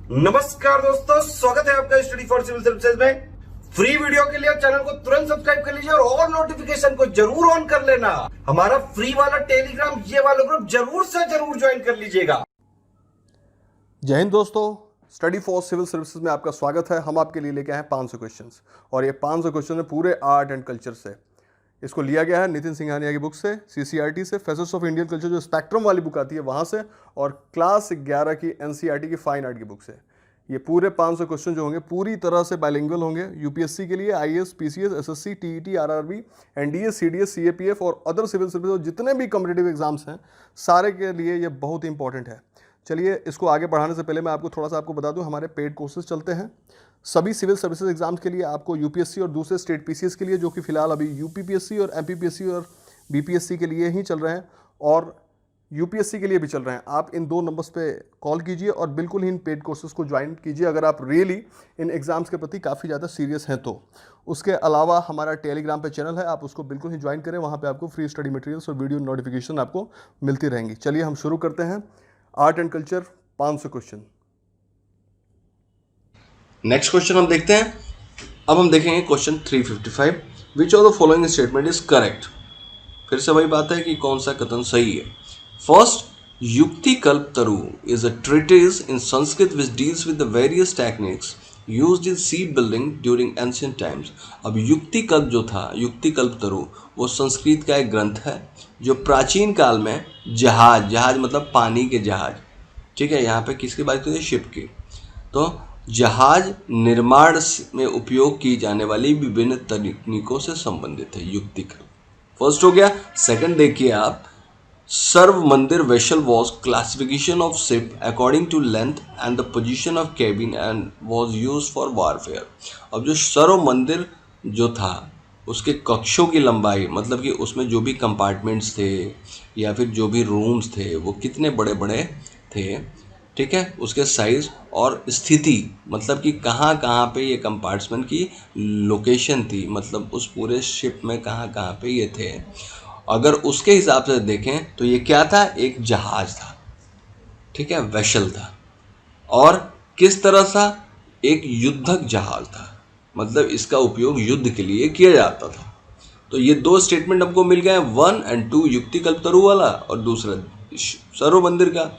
नमस्कार दोस्तों, स्वागत है आपका स्टडी फॉर सिविल सर्विसेज में। फ्री वीडियो के लिए चैनल को तुरंत सब्सक्राइब कर लीजिए और नोटिफिकेशन को जरूर ऑन कर लेना। हमारा फ्री वाला टेलीग्राम ये वाला ग्रुप जरूर से जरूर ज्वाइन कर लीजिएगा। जय हिंद दोस्तों, स्टडी फॉर सिविल सर्विसेज में आपका स्वागत है। हम आपके लिए लेके आए हैं 500 क्वेश्चंस और ये 500 क्वेश्चन है पूरे आर्ट एंड कल्चर से। इसको लिया गया है नितिन सिंघानिया की बुक से, सीसीआरटी से, फेसेस ऑफ इंडियन कल्चर जो स्पेक्ट्रम वाली बुक आती है वहाँ से, और क्लास 11 की एनसीईआरटी की फाइन आर्ट की बुक से। ये पूरे 500 क्वेश्चन जो होंगे पूरी तरह से बाइलिंगुअल होंगे। यूपीएससी के लिए, IAS, PCS, SSC, TET, RRB, NDA, CDS, CAPF और अदर सिविल सर्विस और जितने भी कॉम्पिटिटिव एग्जाम्स हैं सारे के लिए ये बहुत इंपॉर्टेंट है। चलिए, इसको आगे बढ़ाने से पहले मैं आपको बता दूं, हमारे पेड कोर्सेज चलते हैं सभी सिविल सर्विसेज एग्जाम्स के लिए। आपको यूपीएससी और दूसरे स्टेट पीसीएस के लिए, जो कि फिलहाल अभी यूपीपीएससी और एमपीपीएससी और बीपीएससी के लिए ही चल रहे हैं और यूपीएससी के लिए भी चल रहे हैं। आप इन 2 नंबर्स पे कॉल कीजिए और बिल्कुल ही इन पेड कोर्सेज को ज्वाइन कीजिए अगर आप रियली इन एग्जाम्स के प्रति काफ़ी ज़्यादा सीरियस हैं तो। उसके अलावा हमारा टेलीग्राम पे चैनल है, आप उसको बिल्कुल ही ज्वाइन करें। वहाँ पे आपको फ्री स्टडी मटेरियल्स और वीडियो नोटिफिकेशन आपको मिलती रहेंगी। चलिए हम शुरू करते हैं। Art and culture 500 question. Next question हम देखते हैं। अब हम देखेंगे question 355, which of the following statement is correct. फिर से वही बात है कि कौन सा कथन सही है। First, Yukti Kalpataru is a treatise in Sanskrit which deals with the various techniques used in sea building during ancient times. अब युक्ति कल्प जो था, युक्ति कल्पतरु, वो संस्कृत का एक ग्रंथ है जो प्राचीन काल में जहाज मतलब पानी के जहाज, ठीक है, यहाँ पे किसकी बात होती है, शिप की, तो जहाज निर्माण में उपयोग की जाने वाली विभिन्न तकनीकों से संबंधित है युक्ति कल्प। फर्स्ट हो गया। सेकंड देखिए आप, सर्व मंदिर vessel was classification of ship according to length and the position of cabin and was use for warfare. अब जो सर्व मंदिर जो था उसके कक्षों की लंबाई, मतलब कि उसमें जो भी कंपार्टमेंट्स थे या फिर जो भी रूम्स थे वो कितने बड़े बड़े थे, ठीक है, उसके साइज और स्थिति, मतलब कि कहाँ कहाँ पे ये कंपार्टमेंट की लोकेशन थी, मतलब उस पूरे शिप में कहाँ कहाँ पे ये थे। अगर उसके हिसाब से देखें तो ये क्या था, एक जहाज था, ठीक है, वेसल था। और किस तरह सा, एक युद्धक जहाज था, मतलब इसका उपयोग युद्ध के लिए किया जाता था। तो ये 2 स्टेटमेंट हमको मिल गए, 1 और 2, युक्ति कल्पतरु वाला और दूसरा सर्व मंदिर का।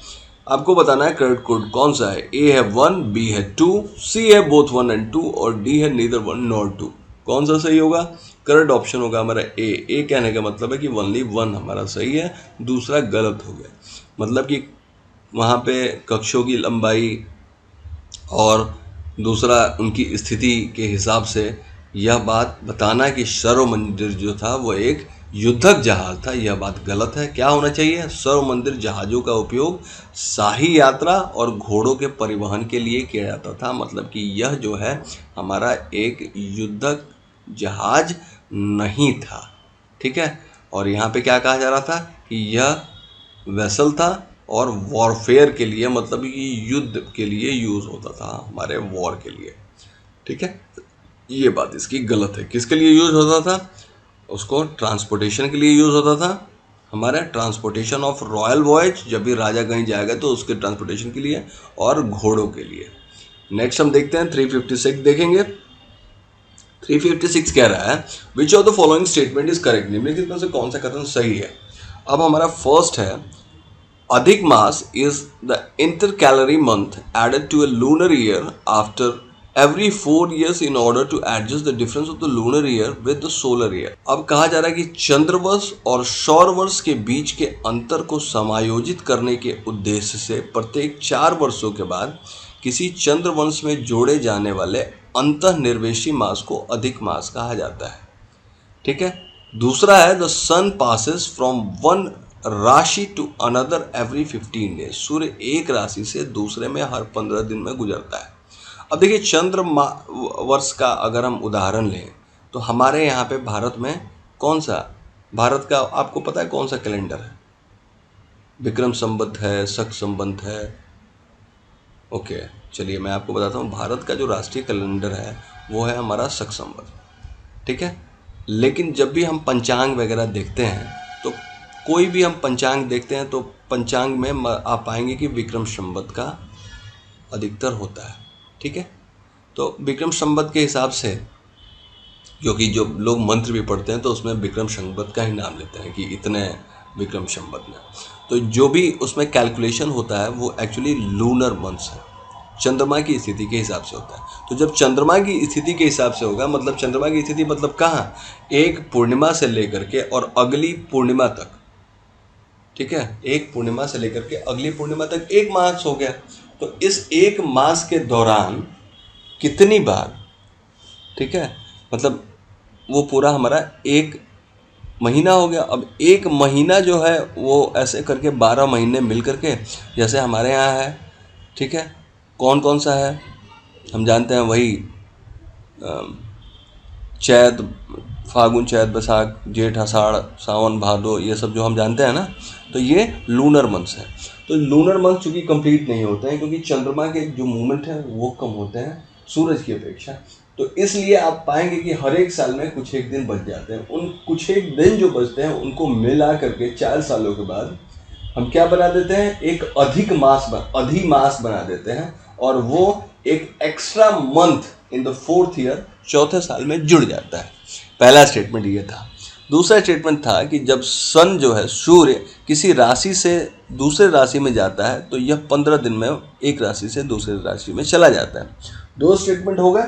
आपको बताना है करेक्ट कोड कौन सा है। ए है 1, बी है 2, सी है बोथ 1 और 2 और डी है नीदर 1 नॉर 2। कौन सा सही होगा? करेक्ट ऑप्शन होगा हमारा ए। ए कहने का मतलब है कि ओनली 1 हमारा सही है, दूसरा गलत हो गया। मतलब कि वहाँ पे कक्षों की लंबाई और दूसरा उनकी स्थिति के हिसाब से यह बात बताना कि सर्व मंदिर जो था वो एक युद्धक जहाज था, यह बात गलत है। क्या होना चाहिए? सर्व मंदिर जहाज़ों का उपयोग शाही यात्रा और घोड़ों के परिवहन के लिए किया जाता था। मतलब कि यह जो है हमारा एक युद्धक जहाज नहीं था, ठीक है। और यहाँ पे क्या कहा जा रहा था कि यह वेसल था और वॉरफेयर के लिए, मतलब कि युद्ध के लिए यूज़ होता था, हमारे वॉर के लिए, ठीक है। ये बात इसकी गलत है। किसके लिए यूज़ होता था? उसको ट्रांसपोर्टेशन के लिए यूज़ होता था, हमारे ट्रांसपोर्टेशन ऑफ रॉयल वॉयज, जब भी राजा कहीं जाएगा तो उसके ट्रांसपोर्टेशन के लिए, और घोड़ों के लिए। नेक्स्ट हम देखते हैं 356 देखेंगे। 356 कह रहा है which of the following statement is correct. निम्नलिखित में से कौन सा कथन सही है? अब हमारा फर्स्ट है, अधिक मास is the intercalary month added to a lunar year after every 4 years in order to adjust the difference of the lunar year with the solar year। अब कहा जा रहा है कि चंद्रवर्ष और सौर वर्ष के बीच के अंतर को समायोजित करने के उद्देश्य से प्रत्येक 4 वर्षों के बाद किसी चंद्रवंश में जोड़े जाने वाले अंतःनिर्वेशी मास को अधिक मास कहा जाता है, ठीक है। दूसरा है the sun passes from one rashi to another every 15 days. सूर्य एक राशि से दूसरे में हर 15 दिन में गुजरता है। अब देखिए, चंद्र वर्ष का अगर हम उदाहरण लें तो हमारे यहाँ पे भारत में कौन सा, भारत का आपको पता है कौन सा कैलेंडर है? विक्रम संवत है, शक संवत है। ओके, चलिए मैं आपको बताता हूँ। भारत का जो राष्ट्रीय कैलेंडर है वो है हमारा शक संवत, ठीक है। लेकिन जब भी हम पंचांग वगैरह देखते हैं तो कोई भी हम पंचांग देखते हैं तो पंचांग में आप पाएंगे कि विक्रम संवत का अधिकतर होता है। ठीक है, तो विक्रम संवत के हिसाब से, क्योंकि जो लोग मंत्र भी पढ़ते हैं तो उसमें विक्रम संवत का ही नाम लेते हैं कि इतने विक्रम संवत में, तो जो भी उसमें कैलकुलेशन होता है वो एक्चुअली लूनर मंथ्स है, चंद्रमा की स्थिति के हिसाब से होता है। तो जब चंद्रमा की स्थिति के हिसाब से होगा, मतलब चंद्रमा की स्थिति मतलब कहाँ, एक पूर्णिमा से लेकर के और अगली पूर्णिमा तक, ठीक है, एक पूर्णिमा से लेकर के अगली पूर्णिमा तक एक मास हो गया। तो इस एक मास के दौरान कितनी बार, ठीक है, मतलब वो पूरा हमारा एक महीना हो गया। अब एक महीना जो है वो ऐसे करके 12 महीने मिल करके, जैसे हमारे यहाँ है, ठीक है, कौन कौन सा है हम जानते हैं, वही चैत, फागुन, चैत, बैसाख, जेठ, आषाढ़, सावन, भादो, ये सब जो हम जानते हैं ना, तो ये लूनर मंथ्स है। तो लूनर मंथ चूँकि कंप्लीट नहीं होते हैं क्योंकि चंद्रमा के जो मूवमेंट है वो कम होते हैं सूरज की अपेक्षा, तो इसलिए आप पाएंगे कि हर एक साल में कुछ एक दिन बच जाते हैं। उन कुछ एक दिन जो बचते हैं उनको मिला करके 4 सालों के बाद हम क्या बना देते हैं, एक अधिमास बना देते हैं, और वो एक extra month in the 4th year, चौथे साल में जुड़ जाता है। पहला स्टेटमेंट ये था। दूसरा स्टेटमेंट था कि जब सन जो है, सूर्य किसी राशि से दूसरे राशि में जाता है तो यह 15 दिन में एक राशि से दूसरे राशि में चला जाता है। 2 स्टेटमेंट हो गए।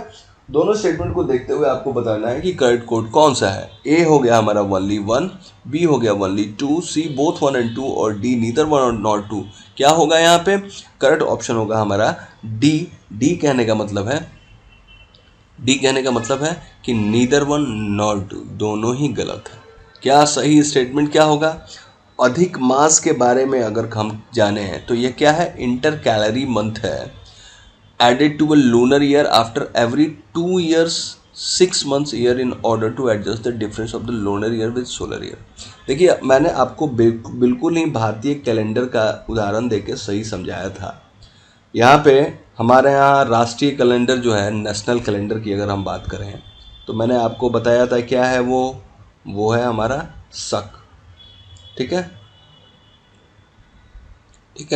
दोनों स्टेटमेंट को देखते हुए आपको बताना है कि करेक्ट कोड कौन सा है। ए हो गया हमारा ओनली 1, बी हो गया ओनली 2, सी बोथ 1 and 2 और डी नीदर 1 और नॉट 2। क्या होगा यहाँ पे? करेक्ट ऑप्शन होगा हमारा डी। डी कहने का मतलब है कि नीदर 1 नॉट 2, दोनों ही गलत है। क्या सही स्टेटमेंट क्या होगा? अधिक मास के बारे में अगर हम जाने हैं तो ये क्या है, इंटर कैलरी मंथ है, added to a lunar year after every 2 years 6 months year in order to adjust the difference of the lunar year with solar year। देखिए, मैंने आपको बिल्कुल ही भारतीय कैलेंडर का उदाहरण देके सही समझाया था। यहाँ पे हमारे यहाँ राष्ट्रीय कैलेंडर जो है, नेशनल कैलेंडर की अगर हम बात करें तो मैंने आपको बताया था क्या है वो है हमारा शक, ठीक है,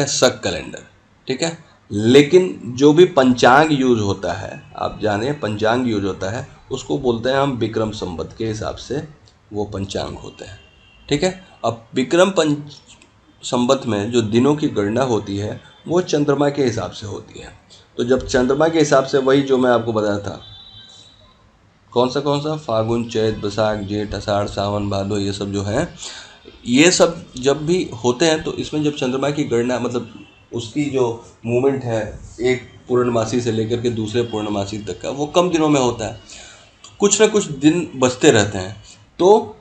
शक कैलेंडर, ठीक है। लेकिन जो भी पंचांग यूज होता है, आप जाने पंचांग यूज होता है, उसको बोलते हैं हम विक्रम संवत के हिसाब से वो पंचांग होते हैं, ठीक है। अब विक्रम संवत में जो दिनों की गणना होती है वो चंद्रमा के हिसाब से होती है। तो जब चंद्रमा के हिसाब से, वही जो मैं आपको बताया था, कौन सा फागुन, चैत, बैसाख, जेठ, आषाढ़, सावन, भादो, ये सब जो हैं, ये सब जब भी होते हैं तो इसमें जब चंद्रमा की गणना, मतलब उसकी जो मूवमेंट है एक पूर्णमासी से लेकर के दूसरे पूर्णमासी तक का, वो कम दिनों में होता है, तो कुछ ना कुछ दिन बचते रहते हैं, तो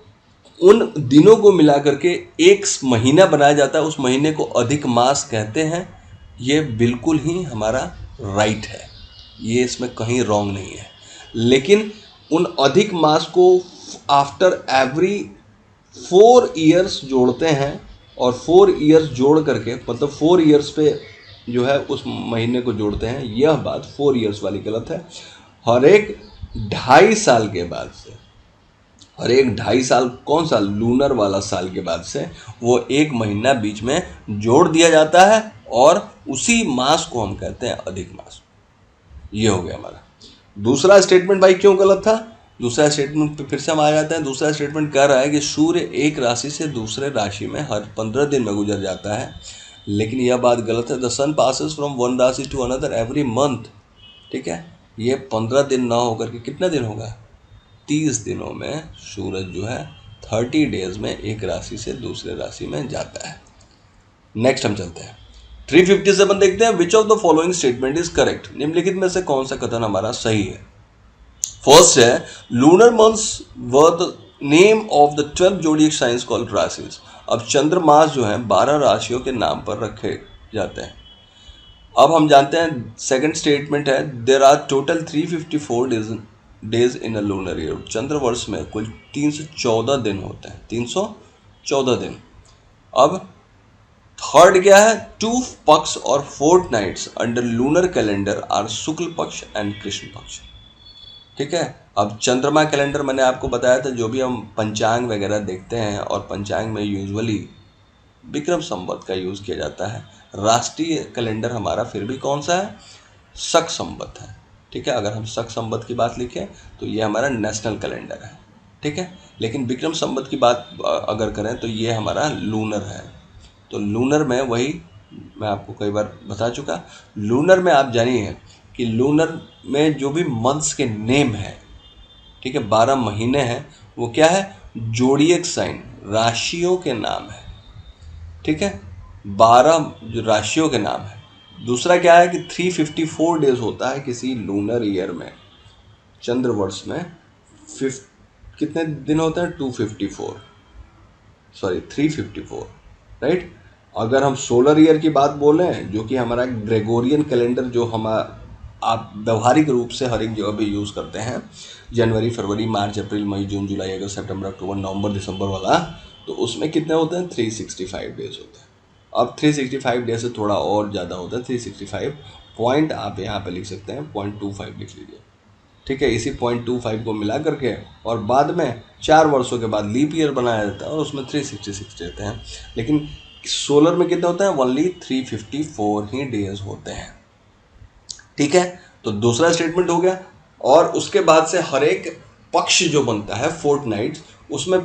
उन दिनों को मिला करके एक महीना बनाया जाता है। उस महीने को अधिक मास कहते हैं। ये बिल्कुल ही हमारा राइट है, ये इसमें कहीं रॉन्ग नहीं है। लेकिन उन अधिक मास को आफ्टर एवरी 4 ईयर्स जोड़ते हैं, और 4 ईयर्स जोड़ करके, मतलब 4 ईयर्स पे जो है उस महीने को जोड़ते हैं। यह बात 4 ईयर्स वाली गलत है। हर एक 2.5 साल के बाद से, हर एक 2.5 साल, कौन सा, लूनर वाला साल के बाद से वो एक महीना बीच में जोड़ दिया जाता है, और उसी मास को हम कहते हैं अधिक मास। ये हो गया हमारा दूसरा स्टेटमेंट। भाई क्यों गलत था? दूसरा स्टेटमेंट पे फिर से हम आ जाते हैं। दूसरा स्टेटमेंट कह रहा है कि सूर्य एक राशि से दूसरे राशि में हर 15 दिन में गुजर जाता है, लेकिन यह बात गलत है। The sun passes from one rashi to another every month, ठीक है। ये 15 दिन ना होकर के कितना दिन होगा, 30 दिनों में सूरज जो है 30 डेज में एक राशि से दूसरे राशि में जाता है। नेक्स्ट हम चलते हैं 357 देखते हैं। Which of the following statement is correct? निम्नलिखित में से कौन सा कथन हमारा सही है? फर्स्ट है, lunar months were the name of the 12 zodiac signs called rashis. अब चंद्रमास जो है 12 राशियों के नाम पर रखे जाते हैं। अब हम जानते हैं सेकंड स्टेटमेंट है, there are total 354 days in a lunar year. चंद्रवर्ष में कुल 314 दिन होते हैं, 314 दिन। अब थर्ड क्या है, 2 पक्ष और फोर्टनाइट्स अंडर लूनर कैलेंडर आर शुक्ल पक्ष एंड कृष्ण पक्ष, ठीक है। अब चंद्रमा कैलेंडर मैंने आपको बताया था, जो भी हम पंचांग वगैरह देखते हैं, और पंचांग में यूजुअली विक्रम संवत का यूज़ किया जाता है। राष्ट्रीय कैलेंडर हमारा फिर भी कौन सा है? शक संवत है। ठीक है, अगर हम शक संवत की बात लिखें तो ये हमारा नेशनल कैलेंडर है। ठीक है, लेकिन विक्रम संवत की बात अगर करें तो ये हमारा लूनर है। तो लूनर में वही मैं आपको कई बार बता चुका, लूनर में आप जानिए कि लूनर में जो भी मंथ्स के नेम है, ठीक है, 12 महीने हैं, वो क्या है, जोडिएक साइन, राशियों के नाम है। ठीक है, 12 जो राशियों के नाम है। दूसरा क्या है कि 354 डेज होता है किसी लूनर ईयर में, चंद्र वर्ष में कितने दिन होते हैं, 354, राइट। अगर हम सोलर ईयर की बात बोलें, जो कि हमारा ग्रेगोरियन कैलेंडर जो हम आप व्यवहारिक रूप से हर एक जगह पे यूज़ करते हैं, जनवरी, फरवरी, मार्च, अप्रैल, मई, जून, जुलाई, अगस्त, सितंबर, अक्टूबर, नवंबर, दिसंबर वाला, तो उसमें कितने होते हैं, 365 डेज होते हैं। अब 365 डेज से थोड़ा और ज़्यादा होता है, 365 पॉइंट आप यहाँ पे लिख सकते हैं, 0.25 लिख लीजिए। ठीक है, इसी 0.25 को मिला करके और बाद में 4 वर्षों के बाद लीप ईयर बनाया जाता है और उसमें 366 रहते हैं। लेकिन सोलर में कितने होते हैं, ओनली 354 ही डेज होते हैं। ठीक है, तो दूसरा स्टेटमेंट हो गया। और उसके बाद से हर एक पक्ष जो बनता है फोर्टनाइट, उसमें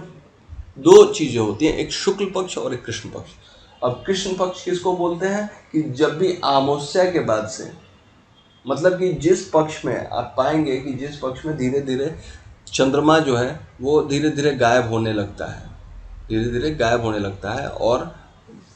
2 चीज़ें होती हैं, एक शुक्ल पक्ष और एक कृष्ण पक्ष। अब कृष्ण पक्ष किसको बोलते हैं कि जब भी अमावस्या के बाद से, मतलब कि जिस पक्ष में आप पाएंगे कि जिस पक्ष में धीरे धीरे चंद्रमा जो है वो धीरे धीरे गायब होने लगता है, धीरे धीरे गायब होने लगता है और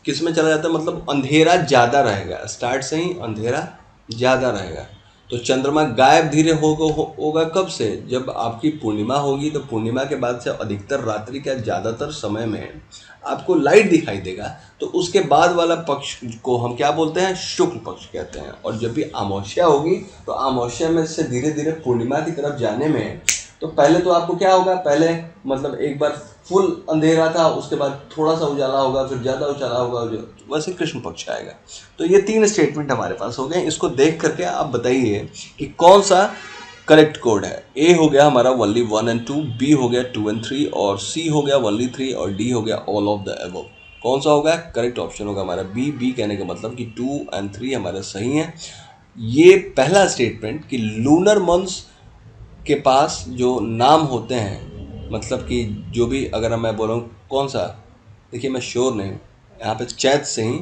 किस में चला जाता है, मतलब अंधेरा ज़्यादा रहेगा, स्टार्ट से ही अंधेरा ज़्यादा रहेगा। तो चंद्रमा गायब धीरे होगा कब से, जब आपकी पूर्णिमा होगी। तो पूर्णिमा के बाद से अधिकतर रात्रि का ज़्यादातर समय में आपको लाइट दिखाई देगा, तो उसके बाद वाला पक्ष को हम क्या बोलते हैं, शुक्ल पक्ष कहते हैं। और जब भी अमावस्या होगी तो अमावस्या में से धीरे धीरे पूर्णिमा की तरफ जाने में, तो पहले तो आपको क्या होगा, पहले मतलब एक बार फुल अंधेरा था, उसके बाद थोड़ा सा उजाला होगा, फिर ज़्यादा उजाला होगा, जो वैसे कृष्ण पक्ष आएगा। तो ये 3 स्टेटमेंट हमारे पास हो गए। इसको देख करके आप बताइए कि कौन सा करेक्ट कोड है। ए हो गया हमारा ओनली 1 and 2, बी हो गया 2 and 3, और सी हो गया ओनली 3, और डी हो गया ऑल ऑफ द अबव। कौन सा होगा, करेक्ट ऑप्शन होगा हमारा बी। बी कहने का मतलब कि 2 and 3 हमारे सही हैं। ये पहला स्टेटमेंट कि लूनर मंथ्स के पास जो नाम होते हैं, मतलब कि जो भी, अगर मैं बोलूँ कौन सा, देखिए मैं श्योर नहीं हूँ, यहाँ पे चैत से ही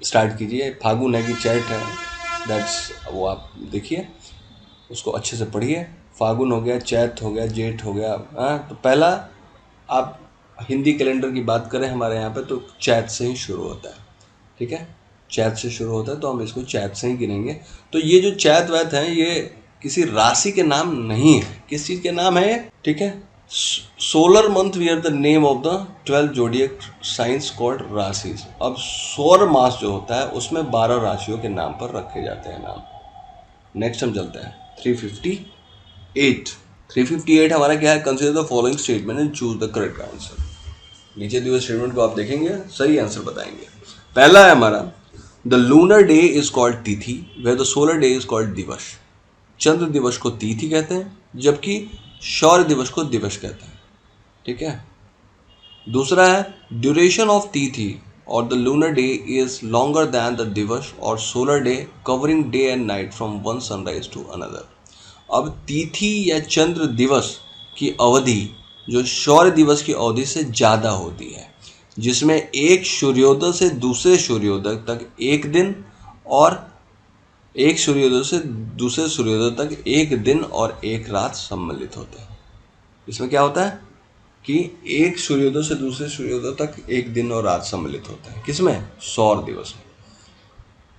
स्टार्ट कीजिए। फागुन है कि चैत है, दैट्स वो आप देखिए, उसको अच्छे से पढ़िए। फागुन हो गया, चैत हो गया, जेठ हो गया। हाँ, तो पहला आप हिंदी कैलेंडर की बात करें हमारे यहाँ पे तो चैत से ही शुरू होता है। ठीक है, चैत से शुरू होता है, तो हम इसको चैत से ही गिनेंगे। तो ये जो चैत वैत हैं, ये किसी राशि के नाम नहीं है, किस चीज़ के नाम है। ठीक है, solar month we are the name of the 12 zodiac signs called rashis. अब सौर मास जो होता है उसमें 12 राशियों के नाम पर रखे जाते हैं नाम। नेक्स्ट हम चलते हैं 358 हमारा क्या है, consider the following statement and choose the correct answer. नीचे दिए स्टेटमेंट को आप देखेंगे, सही आंसर बताएंगे। पहला है हमारा, the lunar day is called tithi, where the solar day is called divas. चंद्र दिवस को तिथि कहते हैं, जबकि सौर दिवस को दिवस कहते हैं। ठीक है, दूसरा है, ड्यूरेशन ऑफ तिथि और the lunar day is longer than the divas और solar day, covering day and night from one sunrise to another. अब तिथि या चंद्र दिवस की अवधि जो सौर दिवस की अवधि से ज़्यादा होती है, जिसमें एक सूर्योदय से दूसरे सूर्योदय तक एक दिन और एक सूर्योदय से दूसरे सूर्योदय तक एक दिन और एक रात सम्मिलित होते हैं। इसमें क्या होता है कि एक सूर्योदय से दूसरे सूर्योदय तक एक दिन और रात सम्मिलित होते हैं, किसमें, सौर दिवस में।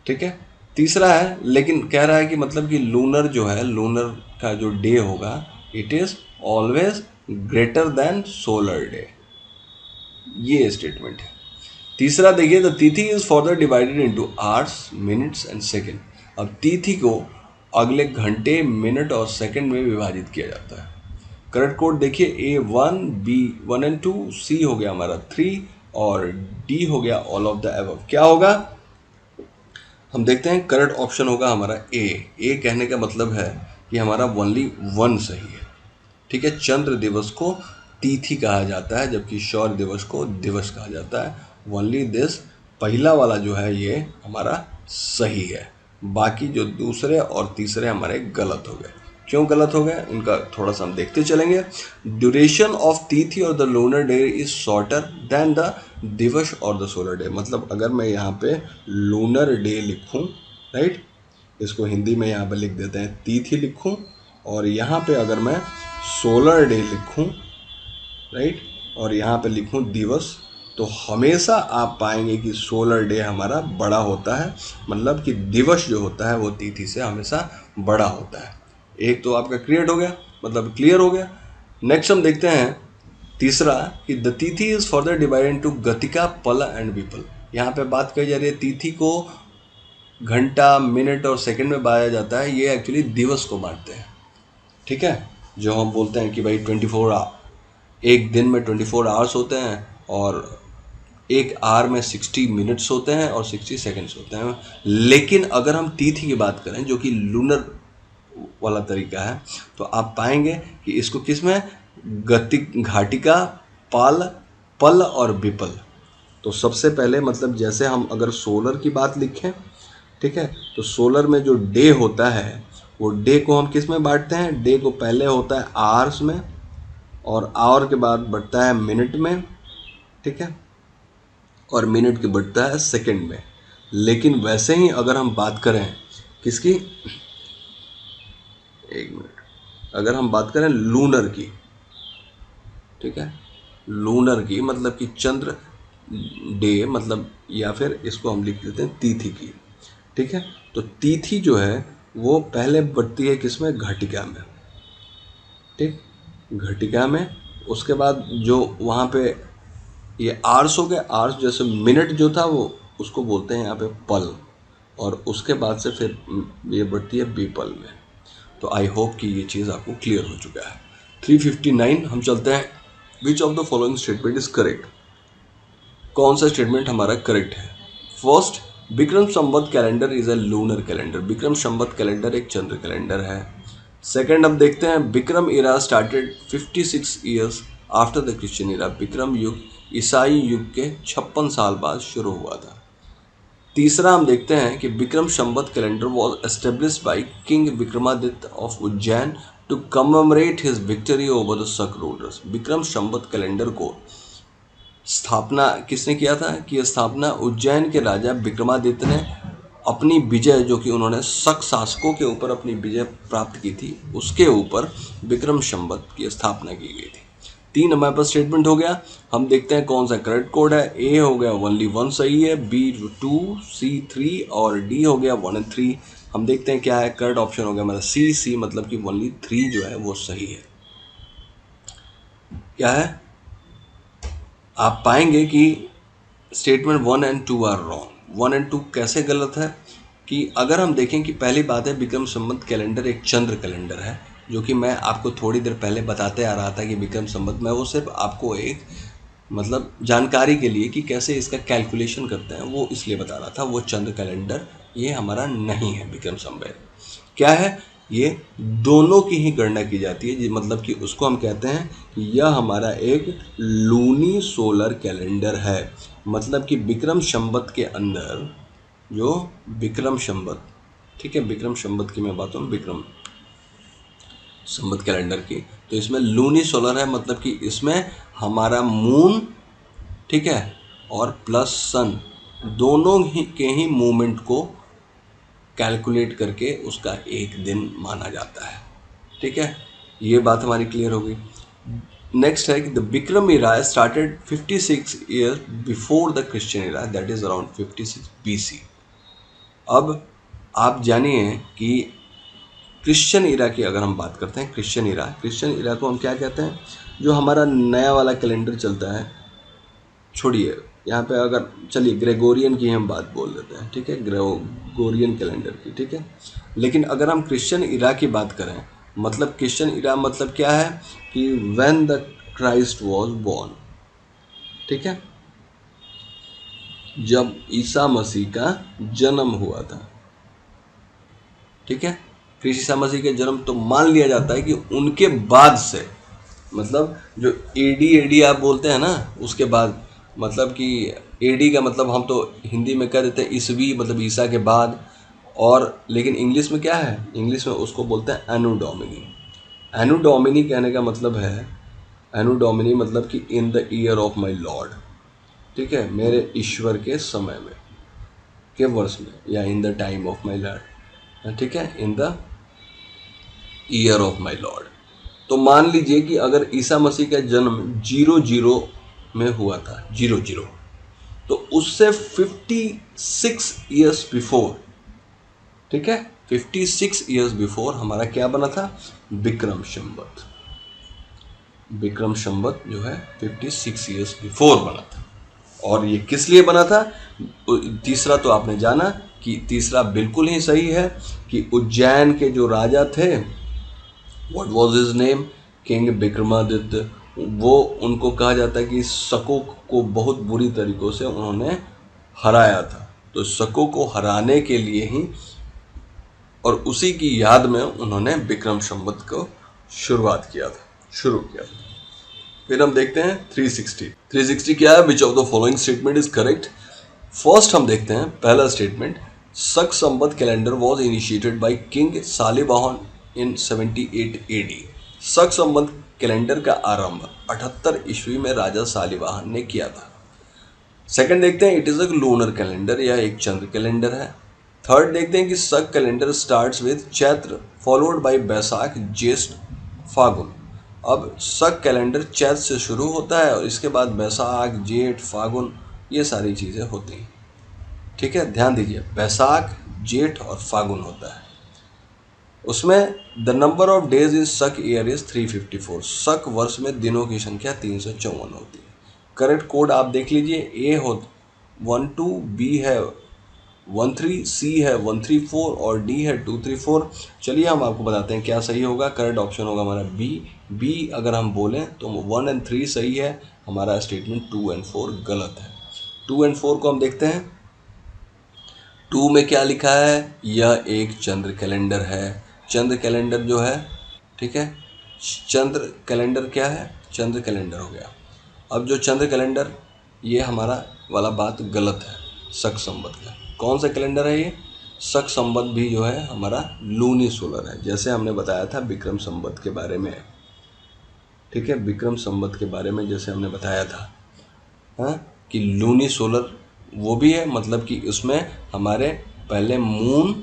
ठीक है, तीसरा है, लेकिन कह रहा है कि मतलब कि लूनर जो है, लूनर का जो डे होगा, it is always greater than solar day. ये स्टेटमेंट है। तीसरा देखिए, द तिथि is further divided into hours, minutes and second. अब तिथि को अगले घंटे, मिनट और सेकंड में विभाजित किया जाता है। करेक्ट कोड देखिए, A1, B 1 and 2, C हो गया हमारा 3 और D हो गया ऑल ऑफ द अबव। क्या होगा हम देखते हैं, करेक्ट ऑप्शन होगा हमारा A। A कहने का मतलब है कि हमारा ओनली 1 सही है। ठीक है, चंद्र दिवस को तिथि कहा जाता है, जबकि सौर दिवस को दिवस कहा जाता है। ओनली दिस, पहला वाला जो है ये हमारा सही है। बाकी जो दूसरे और तीसरे हमारे गलत हो गए। क्यों गलत हो गए इनका थोड़ा सा हम देखते चलेंगे। ड्यूरेशन ऑफ तिथि और the lunar day is shorter than the divas और द सोलर डे। मतलब अगर मैं यहाँ पे लूनर डे लिखूँ, राइट, इसको हिंदी में यहाँ पे लिख देते हैं तिथि लिखूँ, और यहाँ पे अगर मैं सोलर डे लिखूँ, राइट, और यहाँ पे लिखूँ दिवस, तो हमेशा आप पाएंगे कि सोलर डे हमारा बड़ा होता है, मतलब कि दिवस जो होता है वो तिथि से हमेशा बड़ा होता है। एक तो आपका क्रिएट हो गया, मतलब क्लियर हो गया। नेक्स्ट हम देखते हैं तीसरा कि द तिथि इज फर्दर डिवाइडेड इनटू गतिका, पल एंड विपल। यहाँ पे बात कही जा रही है तिथि को घंटा, मिनट और सेकंड में बांटा जाता है, ये एक्चुअली दिवस को बांटते हैं, ठीक है। जो हम बोलते हैं कि भाई 24 एक दिन में 24 आवर्स होते हैं, और एक आवर में 60 मिनट्स होते हैं और 60 सेकंड्स होते हैं। लेकिन अगर हम तिथि की बात करें जो कि लूनर वाला तरीका है, तो आप पाएंगे कि इसको किस में गति, घाटिका, पल और विपल। तो सबसे पहले मतलब जैसे हम अगर सोलर की बात लिखें, ठीक है, तो सोलर में जो डे होता है वो डे को हम किस में बांटते हैं, डे को पहले होता है आवर्स में, और आवर के बाद बढ़ता है मिनट में, ठीक है, और मिनट के बढ़ता है सेकंड में। लेकिन वैसे ही अगर हम बात करें किसकी, एक मिनट, अगर हम बात करें लूनर की, ठीक है, लूनर की मतलब कि चंद्र डे, मतलब या फिर इसको हम लिख देते हैं तिथि की, ठीक है। तो तिथि जो है वो पहले बढ़ती है किसमें, घटिका में, ठीक, घटिका में। उसके बाद जो वहाँ पे ये आर्स हो गए, आर्स जैसे मिनट जो था वो उसको बोलते हैं यहाँ पे पल, और उसके बाद से फिर ये बढ़ती है विपल में। तो आई होप कि ये चीज़ आपको क्लियर हो चुका है। 359 हम चलते हैं, which of the following statement is correct. कौन सा स्टेटमेंट हमारा करेक्ट है। First, Vikram Samvat calendar is a lunar calendar. Vikram Samvat calendar एक चंद्र कैलेंडर है। सेकेंड हम देखते हैं, Vikram era started 56 years after the Christian era. Vikram युग ईसाई युग के 56 साल बाद शुरू हुआ था। तीसरा हम देखते हैं कि Vikram Samvat calendar was established by king Vikramaditya of Ujjain to commemorate his victory over the Shaka rulers. Vikram Samvat calendar को स्थापना किसने किया था, कि स्थापना उज्जैन के राजा विक्रमादित्य ने अपनी विजय, जो कि उन्होंने शक शासकों के ऊपर अपनी विजय प्राप्त की थी, उसके ऊपर विक्रम संवत की स्थापना की गई थी। 3 हमारे पास स्टेटमेंट हो गया। हम देखते हैं कौन सा करेक्ट कोड है। ए हो गया ओनली 1 सही है, बी 2, सी 3 और डी हो गया 1 और 3। हम देखते हैं क्या है, करेक्ट ऑप्शन हो गया हमारा सी, मतलब कि ओनली 3 जो है वो सही है। क्या है, आप पाएंगे कि स्टेटमेंट 1 और 2 आर रॉन्ग। 1 और 2 कैसे गलत है, कि अगर हम देखें कि पहली बात है विक्रम संवत कैलेंडर एक चंद्र कैलेंडर है, जो कि मैं आपको थोड़ी देर पहले बताते आ रहा था कि विक्रम संवत में, वो सिर्फ आपको एक मतलब जानकारी के लिए कि कैसे इसका कैलकुलेशन करते हैं वो इसलिए बता रहा था। वो चंद्र कैलेंडर ये हमारा नहीं है विक्रम संवत। क्या है, ये दोनों की ही गणना की जाती है, मतलब कि उसको हम कहते हैं कि यह हमारा एक लूनी सोलर कैलेंडर है। मतलब कि विक्रम संवत के अंदर जो विक्रम संवत, ठीक है, विक्रम संवत की मैं बात करूँ, विक्रम संवत कैलेंडर की, तो इसमें लूनी सोलर है, मतलब कि इसमें हमारा मून, ठीक है, और प्लस सन दोनों ही के ही मूवमेंट को कैलकुलेट करके उसका एक दिन माना जाता है, ठीक है। ये बात हमारी क्लियर हो गई। नेक्स्ट है कि the Vikram era started 56 years before the Christian era, that is around 56 BC। अब आप जानिए कि क्रिश्चियन इरा की अगर हम बात करते हैं, क्रिश्चियन इरा को हम क्या कहते हैं, जो हमारा नया वाला कैलेंडर चलता है, छोड़िए यहाँ पे, अगर चलिए ग्रेगोरियन की हम बात बोल देते हैं, ठीक है, ग्रेगोरियन कैलेंडर की, ठीक है। लेकिन अगर हम क्रिश्चियन इरा की बात करें, मतलब क्रिश्चियन इरा मतलब क्या है, कि when the Christ was born, ठीक है, जब ईसा मसीह का जन्म हुआ था, ठीक है। ईसा मसीह के जन्म तो मान लिया जाता है कि उनके बाद से, मतलब जो एडी आप बोलते हैं ना, उसके बाद, मतलब कि एडी का मतलब हम तो हिंदी में कह देते हैं ईसवी, मतलब ईसा के बाद, और लेकिन इंग्लिश में क्या है, इंग्लिश में उसको बोलते हैं एनु डोमिनी। एनु डोमिनी कहने का मतलब है, एनु डोमिनी मतलब कि in the year of my lord, ठीक है, मेरे ईश्वर के समय में, के वर्ष में, या in the time of my lord, ठीक है, in the year of my lord. तो मान लीजिए कि अगर ईसा मसीह का जन्म 00 में हुआ था, 00, तो उससे 56 ईयर्स बिफोर, ठीक है, 56 ईयर्स बिफोर हमारा क्या बना था, विक्रम संवत। विक्रम संवत जो है 56 ईयर्स बिफोर बना था। और ये किस लिए बना था? तीसरा तो आपने जाना कि तीसरा बिल्कुल ही सही है कि उज्जैन के जो राजा थे, what was his name, king Vikramaditya, वो उनको कहा जाता है कि शकों को बहुत बुरी तरीकों से उन्होंने हराया था। तो शकों को हराने के लिए ही और उसी की याद में उन्होंने विक्रम संवत को शुरू किया था। फिर हम देखते हैं 360 क्या है, which of the following statement is correct. First हम देखते हैं पहला statement, Shaka Samvat calendar was initiated by king Salivahana in 78 AD। शक संवत कैलेंडर का आरंभ 78 ईस्वी में राजा सालिवाहन ने किया था। सेकंड देखते हैं, it is a lunar calendar, यह एक चंद्र कैलेंडर है। थर्ड देखते हैं कि Shaka calendar starts with Chaitra followed by Baisakh Jyeshtha Phagun. अब शक कैलेंडर चैत्र से शुरू होता है और इसके बाद बैसाख जेठ फागुन ये सारी चीज़ें होती हैं, ठीक है, ध्यान दीजिए, बैसाख जेठ और फागुन होता है। उसमें the number of days in शक ईयर इज 354। शक वर्ष में दिनों की संख्या 354 होती है। करेक्ट कोड आप देख लीजिए, ए हो 12, बी है 13, सी है 134 और डी है 234। चलिए हम आपको बताते हैं क्या सही होगा। करेक्ट ऑप्शन होगा हमारा बी अगर हम बोलें तो 1 और 3 सही है, हमारा स्टेटमेंट 2 और 4 गलत है। 2 और 4 को हम देखते हैं। 2 में क्या लिखा है, यह एक चंद्र कैलेंडर है। चंद्र कैलेंडर जो है, ठीक है, चंद्र कैलेंडर क्या है, चंद्र कैलेंडर हो गया। अब जो चंद्र कैलेंडर, ये हमारा वाला बात गलत है शक संवत का। कौन सा कैलेंडर है ये? शक संवत भी जो है हमारा लूनी सोलर है, जैसे हमने बताया था विक्रम संवत के बारे में, ठीक है, विक्रम संवत के बारे में जैसे हमने बताया था, हाँ, कि लूनी सोलर वो भी है, मतलब कि उसमें हमारे पहले मून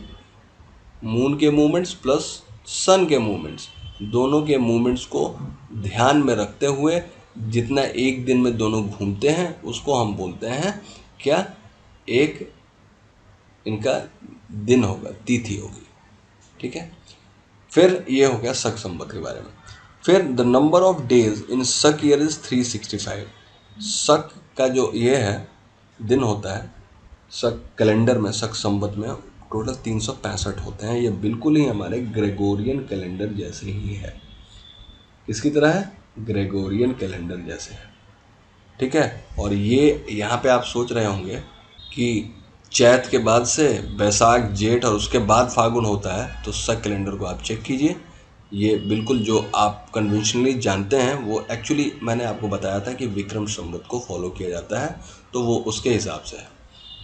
के मूवमेंट्स प्लस सन के मूवमेंट्स, दोनों के मूवमेंट्स को ध्यान में रखते हुए जितना एक दिन में दोनों घूमते हैं उसको हम बोलते हैं क्या, एक इनका दिन होगा, तिथि होगी, ठीक है। फिर ये हो गया शक संवत के बारे में। फिर the number of days in शक ईयर इज 365। शक का जो ये है दिन होता है शक कैलेंडर में, शक संवत में टोटल 365 होते हैं। ये बिल्कुल ही हमारे ग्रेगोरियन कैलेंडर जैसे ही है। किसकी तरह है? ग्रेगोरियन कैलेंडर जैसे है, ठीक है। और ये यहाँ पे आप सोच रहे होंगे कि चैत के बाद से बैसाख जेठ और उसके बाद फागुन होता है, तो शक कैलेंडर को आप चेक कीजिए। ये बिल्कुल जो आप कन्वेंशनली जानते हैं वो एक्चुअली मैंने आपको बताया था कि विक्रम संवत को फॉलो किया जाता है, तो वो उसके हिसाब से है,